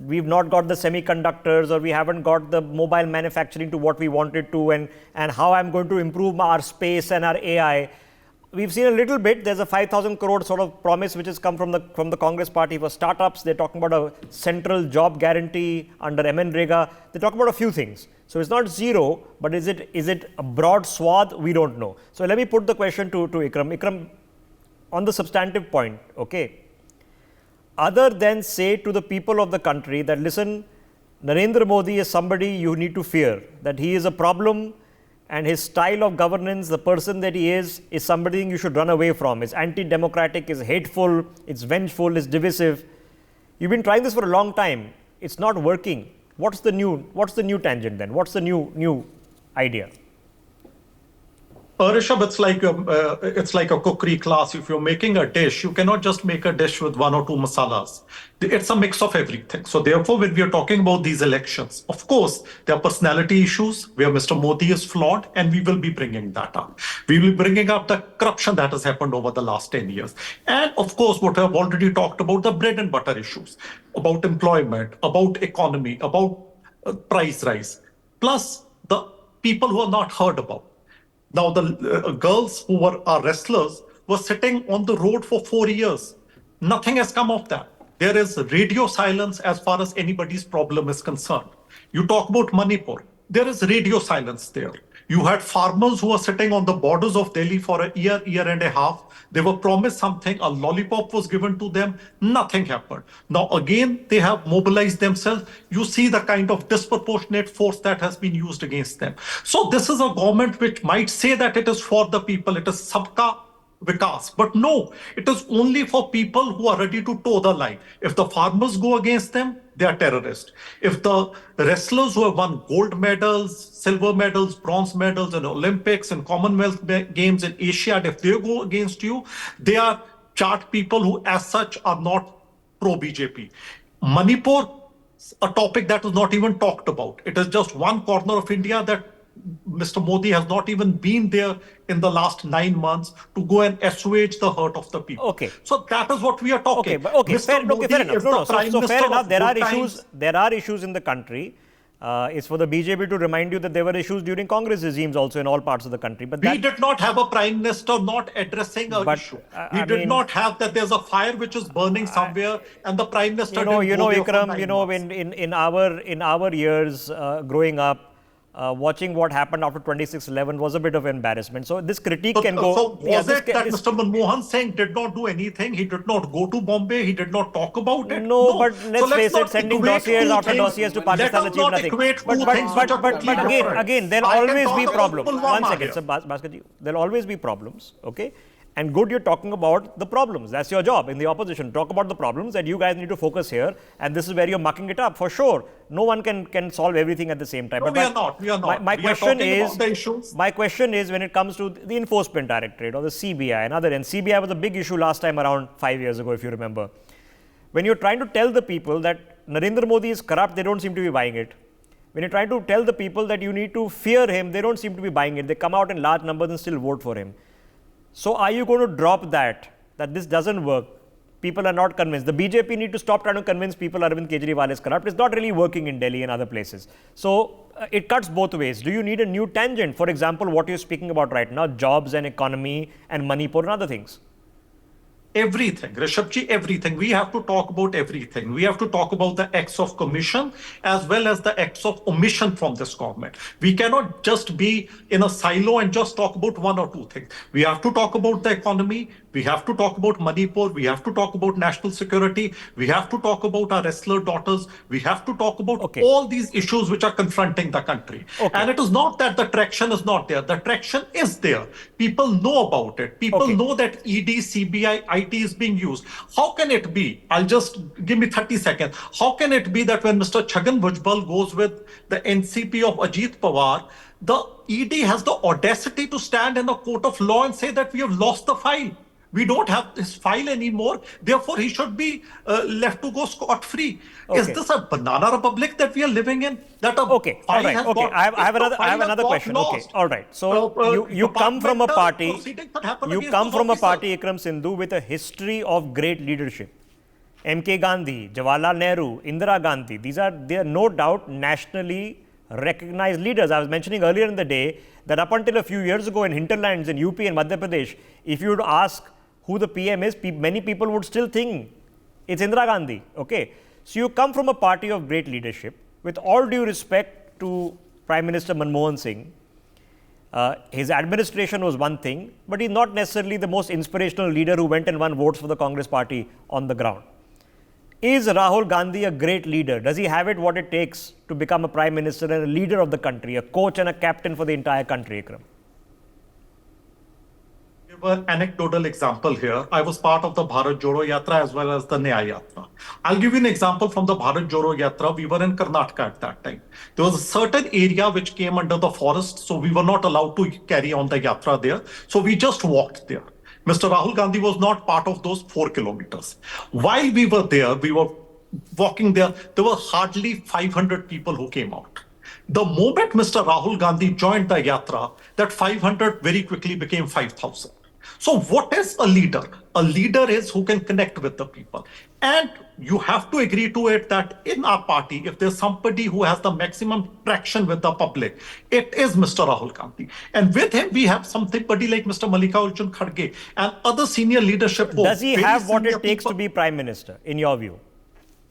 we've not got the semiconductors, or we haven't got the mobile manufacturing to what we wanted to, and how I'm going to improve our space and our AI. We've seen a little bit. There's a 5,000 crore sort of promise which has come from the Congress party for startups. They're talking about a central job guarantee under MNREGA. They talk about a few things. So it's not zero, but is it a broad swath? We don't know. So let me put the question to Ikram. Ikram, on the substantive point, okay, other than say to the people of the country that, listen, Narendra Modi is somebody you need to fear, that he is a problem, and his style of governance, the person that he is somebody you should run away from. It's anti-democratic, it's hateful, it's vengeful, it's divisive. You've been trying this for a long time. It's not working. What's the new tangent then? What's the new idea? Rishabh, it's like a cookery class. If you're making a dish, you cannot just make a dish with one or two masalas. It's a mix of everything. So therefore, when we are talking about these elections, of course, there are personality issues where Mr. Modi is flawed, and we will be bringing that up. We will be bringing up the corruption that has happened over the last 10 years. And of course, what I've already talked about, the bread and butter issues, about employment, about economy, about price rise, plus the people who are not heard about. Now, the girls who are wrestlers were sitting on the road for 4 years. Nothing has come of that. There is radio silence as far as anybody's problem is concerned. You talk about Manipur. There is radio silence there. You had farmers who were sitting on the borders of Delhi for a year and a half. They were promised something. A lollipop was given to them. Nothing happened. Now, again, they have mobilized themselves. You see the kind of disproportionate force that has been used against them. So this is a government which might say that it is for the people. It is sabka vikas. But no, it is only for people who are ready to toe the line. If the farmers go against them, they are terrorists. If the wrestlers who have won gold medals, silver medals, bronze medals in Olympics and Commonwealth Games in Asia, if they go against you, they are chart people who as such are not pro-BJP. Manipur, a topic that is not even talked about. It is just one corner of India that Mr. Modi has not even been there in the last 9 months to go and assuage the hurt of the people. Okay. So that is what we are talking. Fair enough. So fair enough. There are issues in the country. It's for the BJP to remind you that there were issues during Congress regimes also in all parts of the country. But we did not have a prime minister not addressing an issue. We did not have that there's a fire which is burning somewhere and the prime minister Ikram, in our years growing up, watching what happened after 26/11 was a bit of embarrassment. So this critique can go. So was it that Mr. Manmohan Singh did not do anything? He did not go to Bombay. He did not talk about it. No, but let's face it, sending dossiers after dossiers to Pakistan achieved nothing. But again, there'll always be problems. One second, sir, Bhaskarji, there'll always be problems. Okay. And good, you're talking about the problems. That's your job in the opposition. Talk about the problems, and you guys need to focus here. And this is where you're mucking it up, for sure. No one can solve everything at the same time. No, we are not. My question is, when it comes to the Enforcement Directorate or the CBI and other, and CBI was a big issue last time around 5 years ago, if you remember. When you're trying to tell the people that Narendra Modi is corrupt, they don't seem to be buying it. When you're trying to tell the people that you need to fear him, they don't seem to be buying it. They come out in large numbers and still vote for him. So are you going to drop that this doesn't work? People are not convinced. The BJP need to stop trying to convince people Arvind Kejriwal is corrupt. It's not really working in Delhi and other places. So it cuts both ways. Do you need a new tangent? For example, what you're speaking about right now, jobs and economy and Manipur and other things. Everything, Rishabhji, everything. We have to talk about everything. We have to talk about the acts of commission as well as the acts of omission from this government. We cannot just be in a silo and just talk about one or two things. We have to talk about the economy. We have to talk about Manipur. We have to talk about national security. We have to talk about our wrestler daughters. We have to talk about all these issues which are confronting the country. And it is not that the traction is not there. The traction is there. People know about it. People know that ED, CBI, IT is being used. How can it be? I'll just give me 30 seconds. How can it be that when Mr. Chhagan Bhujbal goes with the NCP of Ajit Pawar, the ED has the audacity to stand in a court of law and say that we have lost the file? We don't have this file anymore. Therefore, he should be left to go scot-free. Is this a banana republic that we are living in? That I have another question. Lost. All right. So you come from a party. You come from a party, Ikram Sindhu, with a history of great leadership. M.K. Gandhi, Jawaharlal Nehru, Indira Gandhi. They are no doubt nationally recognized leaders. I was mentioning earlier in the day that up until a few years ago in hinterlands in UP and Madhya Pradesh, if you would ask who the PM is, many people would still think it's Indira Gandhi. Okay. So you come from a party of great leadership. With all due respect to Prime Minister Manmohan Singh, his administration was one thing, but he's not necessarily the most inspirational leader who went and won votes for the Congress party on the ground. Is Rahul Gandhi a great leader? Does he have it what it takes to become a prime minister and a leader of the country, a coach and a captain for the entire country, Ikram? Give an anecdotal example here. I was part of the Bharat Jodo Yatra as well as the Nyaya Yatra. I'll give you an example from the Bharat Jodo Yatra. We were in Karnataka at that time. There was a certain area which came under the forest, so we were not allowed to carry on the Yatra there. So we just walked there. Mr. Rahul Gandhi was not part of those 4 kilometers. While we were there, we were walking there, there were hardly 500 people who came out. The moment Mr. Rahul Gandhi joined the Yatra, that 500 very quickly became 5,000. So what is a leader? A leader is who can connect with the people. And you have to agree to it that in our party, if there's somebody who has the maximum traction with the public, it is Mr. Rahul Gandhi. And with him, we have somebody like Mr. Mallikarjun Kharge and other senior leadership. Does he have what it takes to be prime minister, in your view?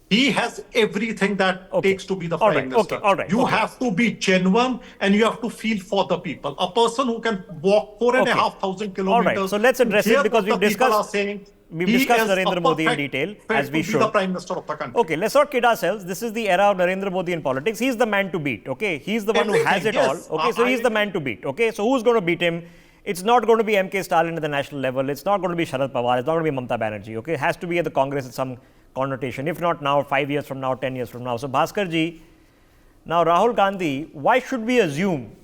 He has everything that takes to be the prime minister. You have to be genuine and you have to feel for the people. A person who can walk 4,500 kilometers. All right. So let's address it because we've discussed Narendra Modi in detail, as we should. The prime minister of the country. Okay, let's not kid ourselves. This is the era of Narendra Modi in politics. He's the man to beat. Okay, he's the one who has it all. Okay, so he's the man to beat. Okay, so who's going to beat him? It's not going to be M.K. Stalin at the national level. It's not going to be Sharad Pawar. It's not going to be Mamata Banerjee. Okay, it has to be at the Congress at some connotation. If not now, 5 years from now, 10 years from now. So Bhaskarji, now Rahul Gandhi, why should we assume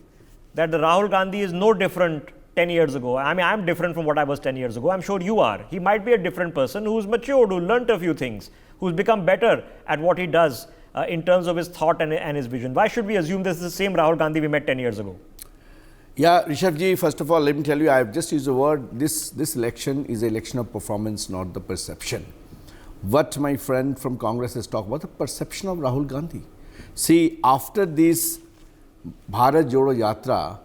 that the Rahul Gandhi is no different 10 years ago? I mean, I'm different from what I was 10 years ago. I'm sure you are. He might be a different person who's matured, who learnt a few things, who's become better at what he does in terms of his thought and his vision. Why should we assume this is the same Rahul Gandhi we met 10 years ago? Yeah, Rishabhji, first of all, let me tell you, I have just used the word, this election is an election of performance, not the perception. What my friend from Congress has talked about, the perception of Rahul Gandhi. See, after this Bharat Jodo Yatra,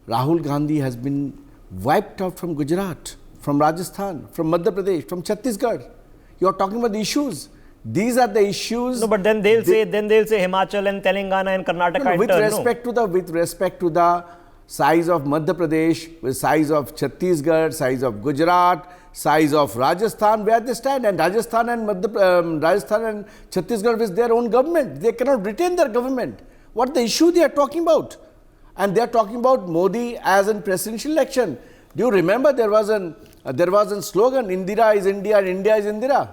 Rahul Gandhi has been wiped out from Gujarat, from Rajasthan, from Madhya Pradesh, from Chhattisgarh. You are talking about the issues. These are the issues. No, but then they'll say Himachal and Telangana and Karnataka. No, with respect to the size of Madhya Pradesh, with size of Chhattisgarh, size of Gujarat, size of Rajasthan, where they stand, and Rajasthan and Chhattisgarh with their own government. They cannot retain their government. What the issue they are talking about? And they are talking about Modi as a presidential election. Do you remember there was a slogan, Indira is India and India is Indira?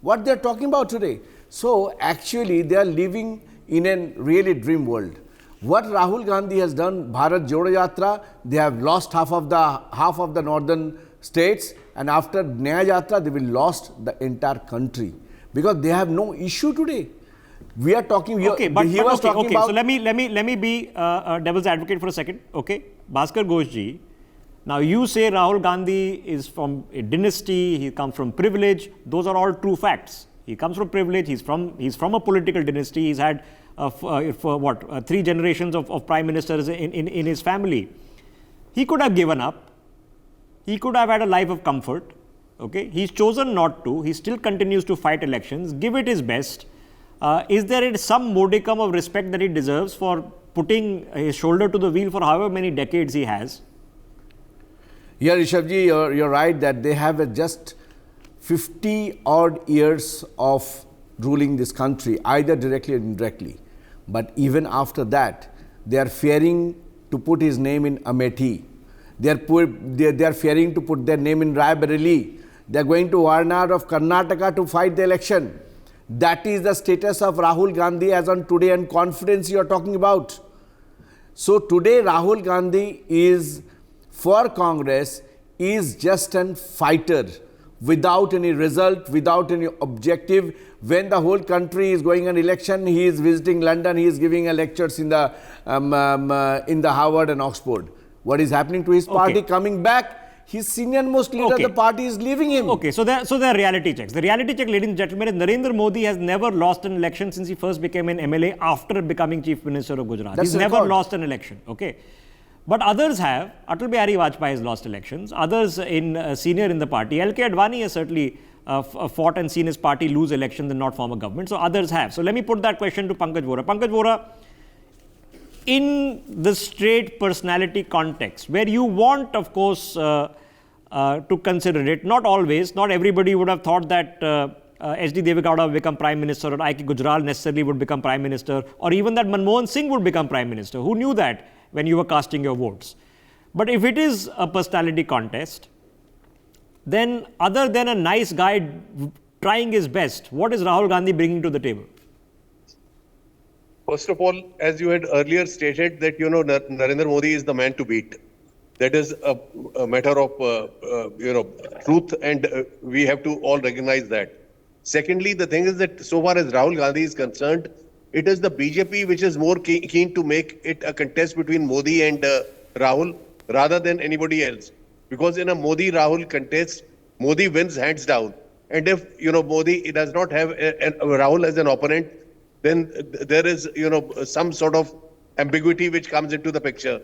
What they are talking about today? So actually they are living in a really dream world. What Rahul Gandhi has done, Bharat Jodo Yatra, they have lost half of the northern states, and after Nyaya Yatra they will lost the entire country because they have no issue today. We are talking. Okay, but okay. So let me be a devil's advocate for a second. Okay, Bhaskar Ghoshji. Now you say Rahul Gandhi is from a dynasty. He comes from privilege. Those are all true facts. He comes from privilege. He's from a political dynasty. He's had 3 generations of prime ministers in his family. He could have given up. He could have had a life of comfort. Okay, he's chosen not to. He still continues to fight elections. Give it his best. Is there some modicum of respect that he deserves for putting his shoulder to the wheel for however many decades he has? Yeah, Rishabhji, you're right that they have just 50 odd years of ruling this country, either directly or indirectly. But even after that, they are fearing to put his name in Amethi. They are fearing to put their name in Raebareli. They are going to Warnad of Karnataka to fight the election. That is the status of Rahul Gandhi as on today, and confidence you are talking about. So today Rahul Gandhi is for Congress is just a fighter without any result, without any objective. When the whole country is going on election, he is visiting London, he is giving lectures in the Harvard and Oxford. What is happening to his party? Coming back, his senior most leader of the party is leaving him. Okay, so there are reality checks. The reality check, ladies and gentlemen, is Narendra Modi has never lost an election since he first became an MLA after becoming Chief Minister of Gujarat. He's never lost an election. Okay. But others have. Atal Bihari Vajpayee has lost elections. Others senior in the party. L.K. Advani has certainly fought and seen his party lose elections and not form a government. So others have. So let me put that question to Pankaj Vora. Pankaj Vora, in the straight personality context, where you want, of course, to consider it, not always, not everybody would have thought that H.D. Devegowda would become Prime Minister or I.K. Gujral necessarily would become Prime Minister, or even that Manmohan Singh would become Prime Minister. Who knew that when you were casting your votes? But if it is a personality contest, then other than a nice guy trying his best, what is Rahul Gandhi bringing to the table? First of all, as you had earlier stated that, Narendra Modi is the man to beat. That is a matter of, truth, and we have to all recognize that. Secondly, the thing is that so far as Rahul Gandhi is concerned, it is the BJP which is more keen to make it a contest between Modi and Rahul rather than anybody else. Because in a Modi-Rahul contest, Modi wins hands down. And if, Modi does not have Rahul as an opponent, then there is, some sort of ambiguity which comes into the picture.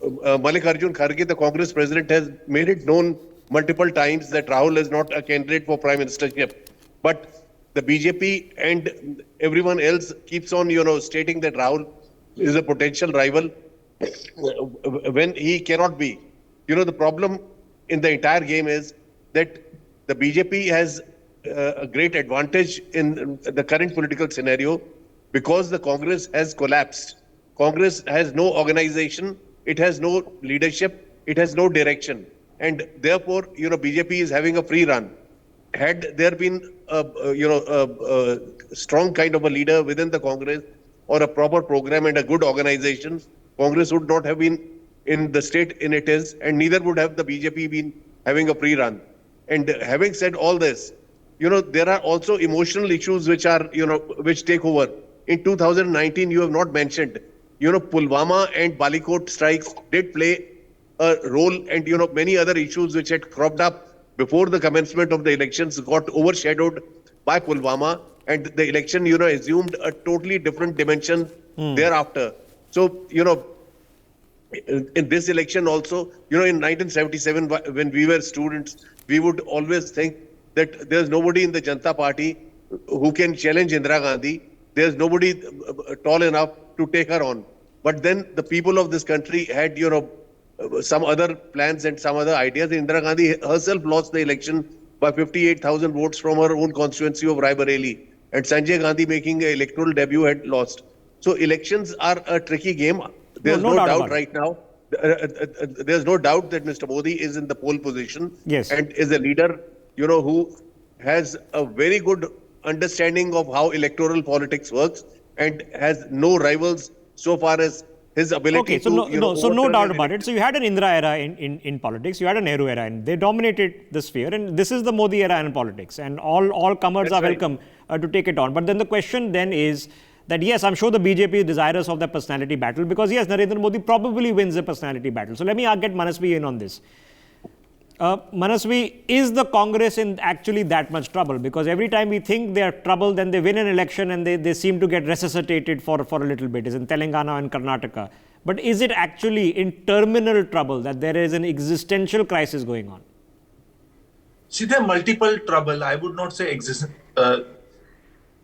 Mallikarjun Kharge, the Congress president, has made it known multiple times that Rahul is not a candidate for prime ministership. But the BJP and everyone else keeps on, stating that Rahul is a potential rival when he cannot be. The problem in the entire game is that the BJP has a great advantage in the current political scenario because the Congress has collapsed. Congress has no organization, it has no leadership, it has no direction. And therefore, BJP is having a free run. Had there been a strong kind of a leader within the Congress or a proper program and a good organization, Congress would not have been in the state in it is, and neither would have the BJP been having a free run. And having said all this, there are also emotional issues which are, which take over. In 2019, you have not mentioned Pulwama and Balikot strikes did play a role, and many other issues which had cropped up before the commencement of the elections got overshadowed by Pulwama, and the election assumed a totally different dimension thereafter. So in this election also, in 1977 when we were students, we would always think that there's nobody in the Janata Party who can challenge Indira Gandhi. There's nobody tall enough to take her on. But then the people of this country had, some other plans and some other ideas. Indira Gandhi herself lost the election by 58,000 votes from her own constituency of Raebareli. And Sanjay Gandhi, making an electoral debut, had lost. So elections are a tricky game. There's no doubt right now. There's no doubt that Mr. Modi is in the pole position and is a leader, who has a very good understanding of how electoral politics works and has no rivals so far as his ability so no doubt about it. So you had an Indira era in politics, you had a Nehru era, and they dominated the sphere, and this is the Modi era in politics, and all comers are welcome to take it on. But then the question then is that yes, I'm sure the BJP is desirous of the personality battle, because yes, Narendra Modi probably wins the personality battle. So let me get Manasvi in on this. Manasvi, is the Congress in actually that much trouble? Because every time we think they are trouble, then they win an election and they seem to get resuscitated for a little bit. It's in Telangana and Karnataka. But is it actually in terminal trouble, that there is an existential crisis going on? See, there are multiple trouble. I would not say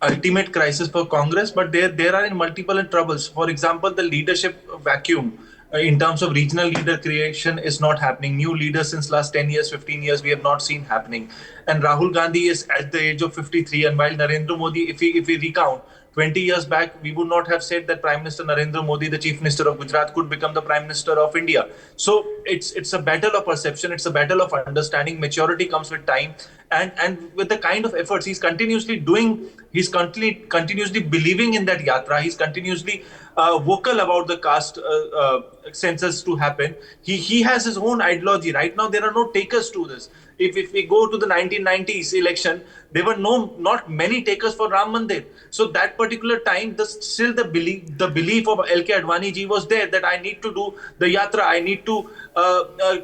ultimate crisis for Congress, but there are in multiple troubles. For example, the leadership vacuum in terms of regional leader creation is not happening. New leaders since last 10 years, 15 years, we have not seen happening. And Rahul Gandhi is at the age of 53. And while Narendra Modi, if we recount, 20 years back, we would not have said that Prime Minister Narendra Modi, the Chief Minister of Gujarat, could become the Prime Minister of India. So it's a battle of perception. It's a battle of understanding. Maturity comes with time. And with the kind of efforts he's continuously doing, he's continuously believing in that yatra. He's continuously vocal about the caste census to happen. He has his own ideology. Right now, there are no takers to this. If we go to the 1990s election, there were not many takers for Ram Mandir. So that particular time, still the belief of L.K. Advani ji was there that I need to do the yatra, I need to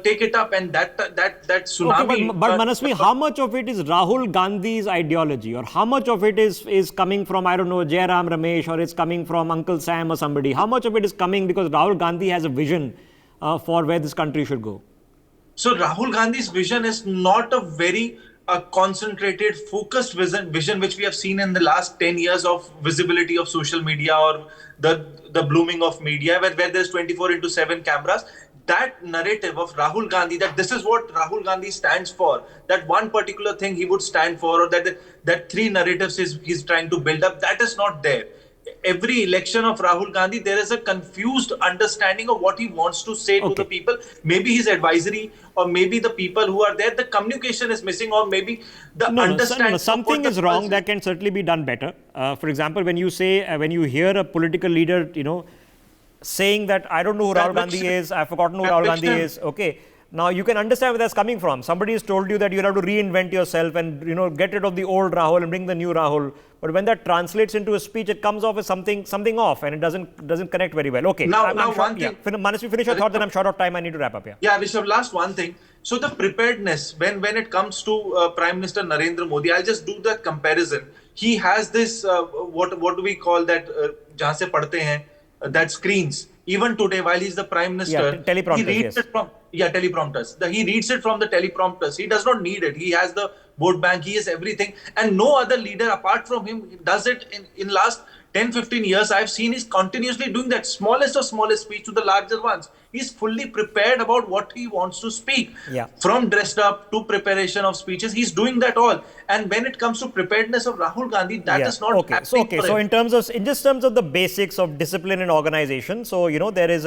take it up, and that tsunami. Okay, but Manasvi, how much of it is Rahul Gandhi's ideology, or how much of it is coming from, I don't know, Jairam Ramesh, or it's coming from Uncle Sam or somebody? How much of it is coming because Rahul Gandhi has a vision for where this country should go? So Rahul Gandhi's vision is not a very concentrated, focused vision which we have seen in the last 10 years of visibility of social media or the blooming of media, where there's 24/7 cameras. That narrative of Rahul Gandhi, that this is what Rahul Gandhi stands for, that one particular thing he would stand for, or that three narratives he's trying to build up, that is not there. Every election of Rahul Gandhi, there is a confused understanding of what he wants to say to the people. Maybe his advisory, or maybe the people who are there, the communication is missing, or maybe the understanding. Something is wrong that can certainly be done better. For example, when you hear a political leader, saying that I don't know who Rahul Gandhi is, I've forgotten who Rahul Gandhi is. Okay. Now you can understand where that's coming from. Somebody has told you that you have to reinvent yourself and get rid of the old Rahul and bring the new Rahul. But when that translates into a speech, it comes off as something off, and it doesn't connect very well. Okay. Now one thing. Manasvi, finish your thought. Then I'm short of time. I need to wrap up. Yeah, Rishabh. Last one thing. So the preparedness when it comes to Prime Minister Narendra Modi, I'll just do the comparison. He has this what do we call that? Jahan se padhte hain, that screens. Even today, while he's the Prime Minister, teleprompters, he reads it from teleprompters. He reads it from the teleprompters. He does not need it. He has the vote bank. He has everything, and no other leader apart from him does it in last 10-15 years. I've seen he's continuously doing that smallest speech to the larger ones. He's fully prepared about what he wants to speak. From dressed up to preparation of speeches, he's doing that all. And when it comes to preparedness of Rahul Gandhi, that is not happening. So in terms of the basics of discipline and organization, so there is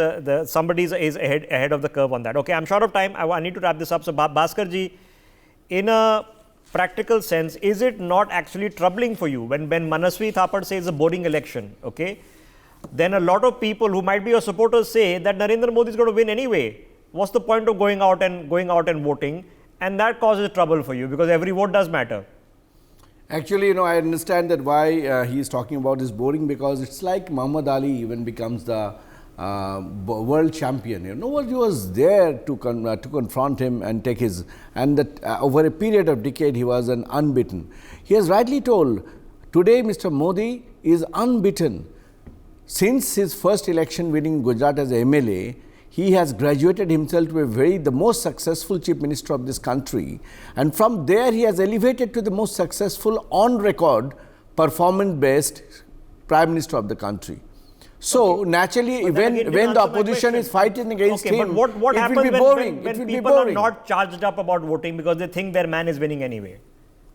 somebody is ahead of the curve on that. Okay, I'm short of time. I need to wrap this up. So Bhaskar ji, in a practical sense, is it not actually troubling for you when Manasvi Thapar says a boring election? Okay, then a lot of people who might be your supporters say that Narendra Modi is going to win anyway. What's the point of going out and voting? And that causes trouble for you because every vote does matter. Actually, I understand that why he is talking about is boring, because it's like Muhammad Ali even becomes the world champion. Nobody was there to confront him and take his, and that over a period of decade he was an unbeaten. He has rightly told, today Mr. Modi is unbeaten. Since his first election winning Gujarat as a MLA, he has graduated himself to the most successful chief minister of this country, and from there he has elevated to the most successful on record performance-based prime minister of the country. So naturally, when the opposition is fighting against him, but what it will be boring. When people are not charged up about voting because they think their man is winning anyway?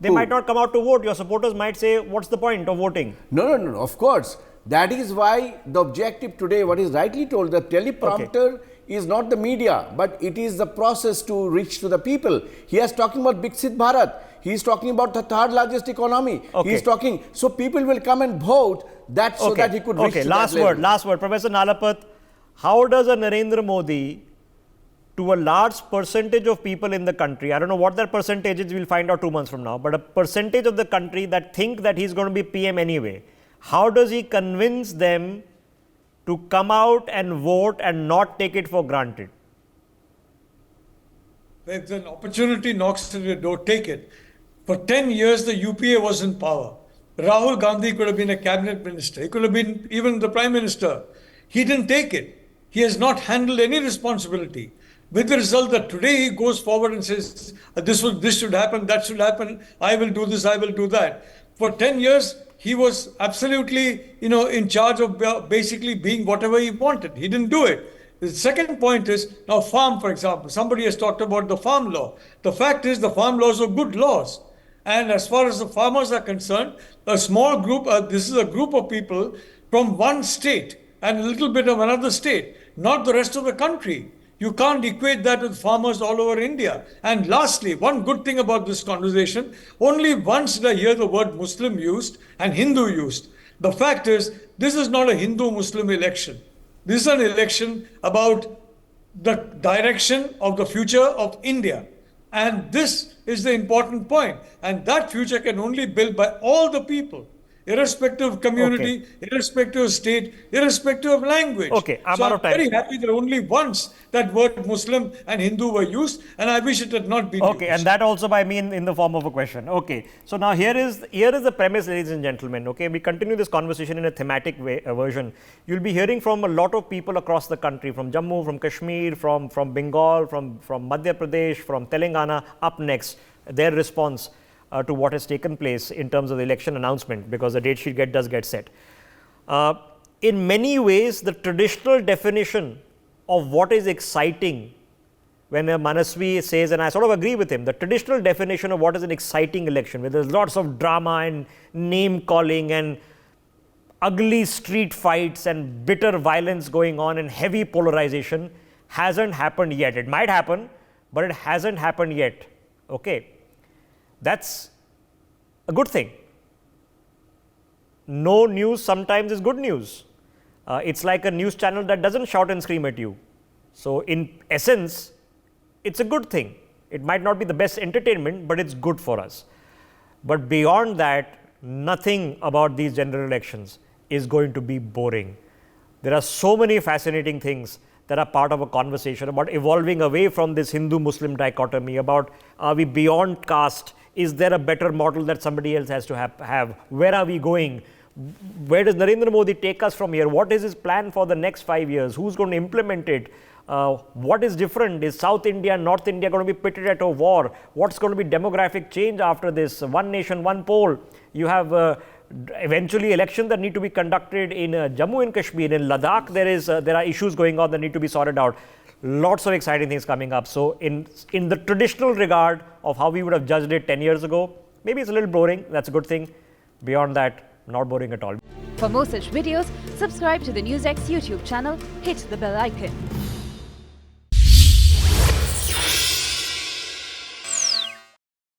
They might not come out to vote. Your supporters might say, what's the point of voting? No, of course. That is why the objective today, what is rightly told, the teleprompter is not the media, but it is the process to reach to the people. He is talking about Viksit Bharat. He is talking about the third largest economy. He is talking, so people will come and vote that so that he could reach to that level. Last word. Professor Nalapat, how does a Narendra Modi, to a large percentage of people in the country, I don't know what that percentage is, we'll find out 2 months from now, but a percentage of the country that think that he's going to be PM anyway, how does he convince them to come out and vote and not take it for granted? If an opportunity knocks at your door, take it. For 10 years, the UPA was in power. Rahul Gandhi could have been a cabinet minister. He could have been even the prime minister. He didn't take it. He has not handled any responsibility. With the result that today he goes forward and says, this should happen, that should happen, I will do this, I will do that. For 10 years, he was absolutely, in charge of basically being whatever he wanted. He didn't do it. The second point is, now farm, for example, somebody has talked about the farm law. The fact is the farm laws are good laws. And as far as the farmers are concerned, a small group, this is a group of people from one state and a little bit of another state, not the rest of the country. You can't equate that with farmers all over India. And lastly, one good thing about this conversation, only once did I hear the word Muslim used and Hindu used. The fact is, this is not a Hindu-Muslim election. This is an election about the direction of the future of India. And this is the important point. And that future can only be built by all the people, irrespective of community, irrespective of state, irrespective of language. I'm out of time. I'm very happy that only once that word Muslim and Hindu were used, and I wish it had not been used. And that also by me in the form of a question. So now here is the premise, ladies and gentlemen. We continue this conversation in a thematic version. You'll be hearing from a lot of people across the country, from Jammu, from Kashmir, from Bengal, from Madhya Pradesh, from Telangana, up next, their response to what has taken place in terms of the election announcement, because the date sheet does get set. In many ways, the traditional definition of what is exciting, when Manasvi says, and I sort of agree with him, the traditional definition of what is an exciting election, where there's lots of drama and name calling and ugly street fights and bitter violence going on and heavy polarization, hasn't happened yet. It might happen, but it hasn't happened yet. That's a good thing. No news sometimes is good news. It's like a news channel that doesn't shout and scream at you. So in essence, it's a good thing. It might not be the best entertainment, but it's good for us. But beyond that, nothing about these general elections is going to be boring. There are so many fascinating things that are part of a conversation about evolving away from this Hindu-Muslim dichotomy, about are we beyond caste? Is there a better model that somebody else has to have? Where are we going? Where does Narendra Modi take us from here? What is his plan for the next 5 years? Who's going to implement it? What is different? Is South India and North India going to be pitted at a war? What's going to be demographic change after this? One nation, one poll. You have eventually elections that need to be conducted in Jammu and Kashmir. In Ladakh, there are issues going on that need to be sorted out. Lots of exciting things coming up. So in the traditional regard of how we would have judged it 10 years ago, maybe it's a little boring. That's a good thing. Beyond that, not boring at all. For more such videos, subscribe to the NewsX YouTube channel, hit the bell icon.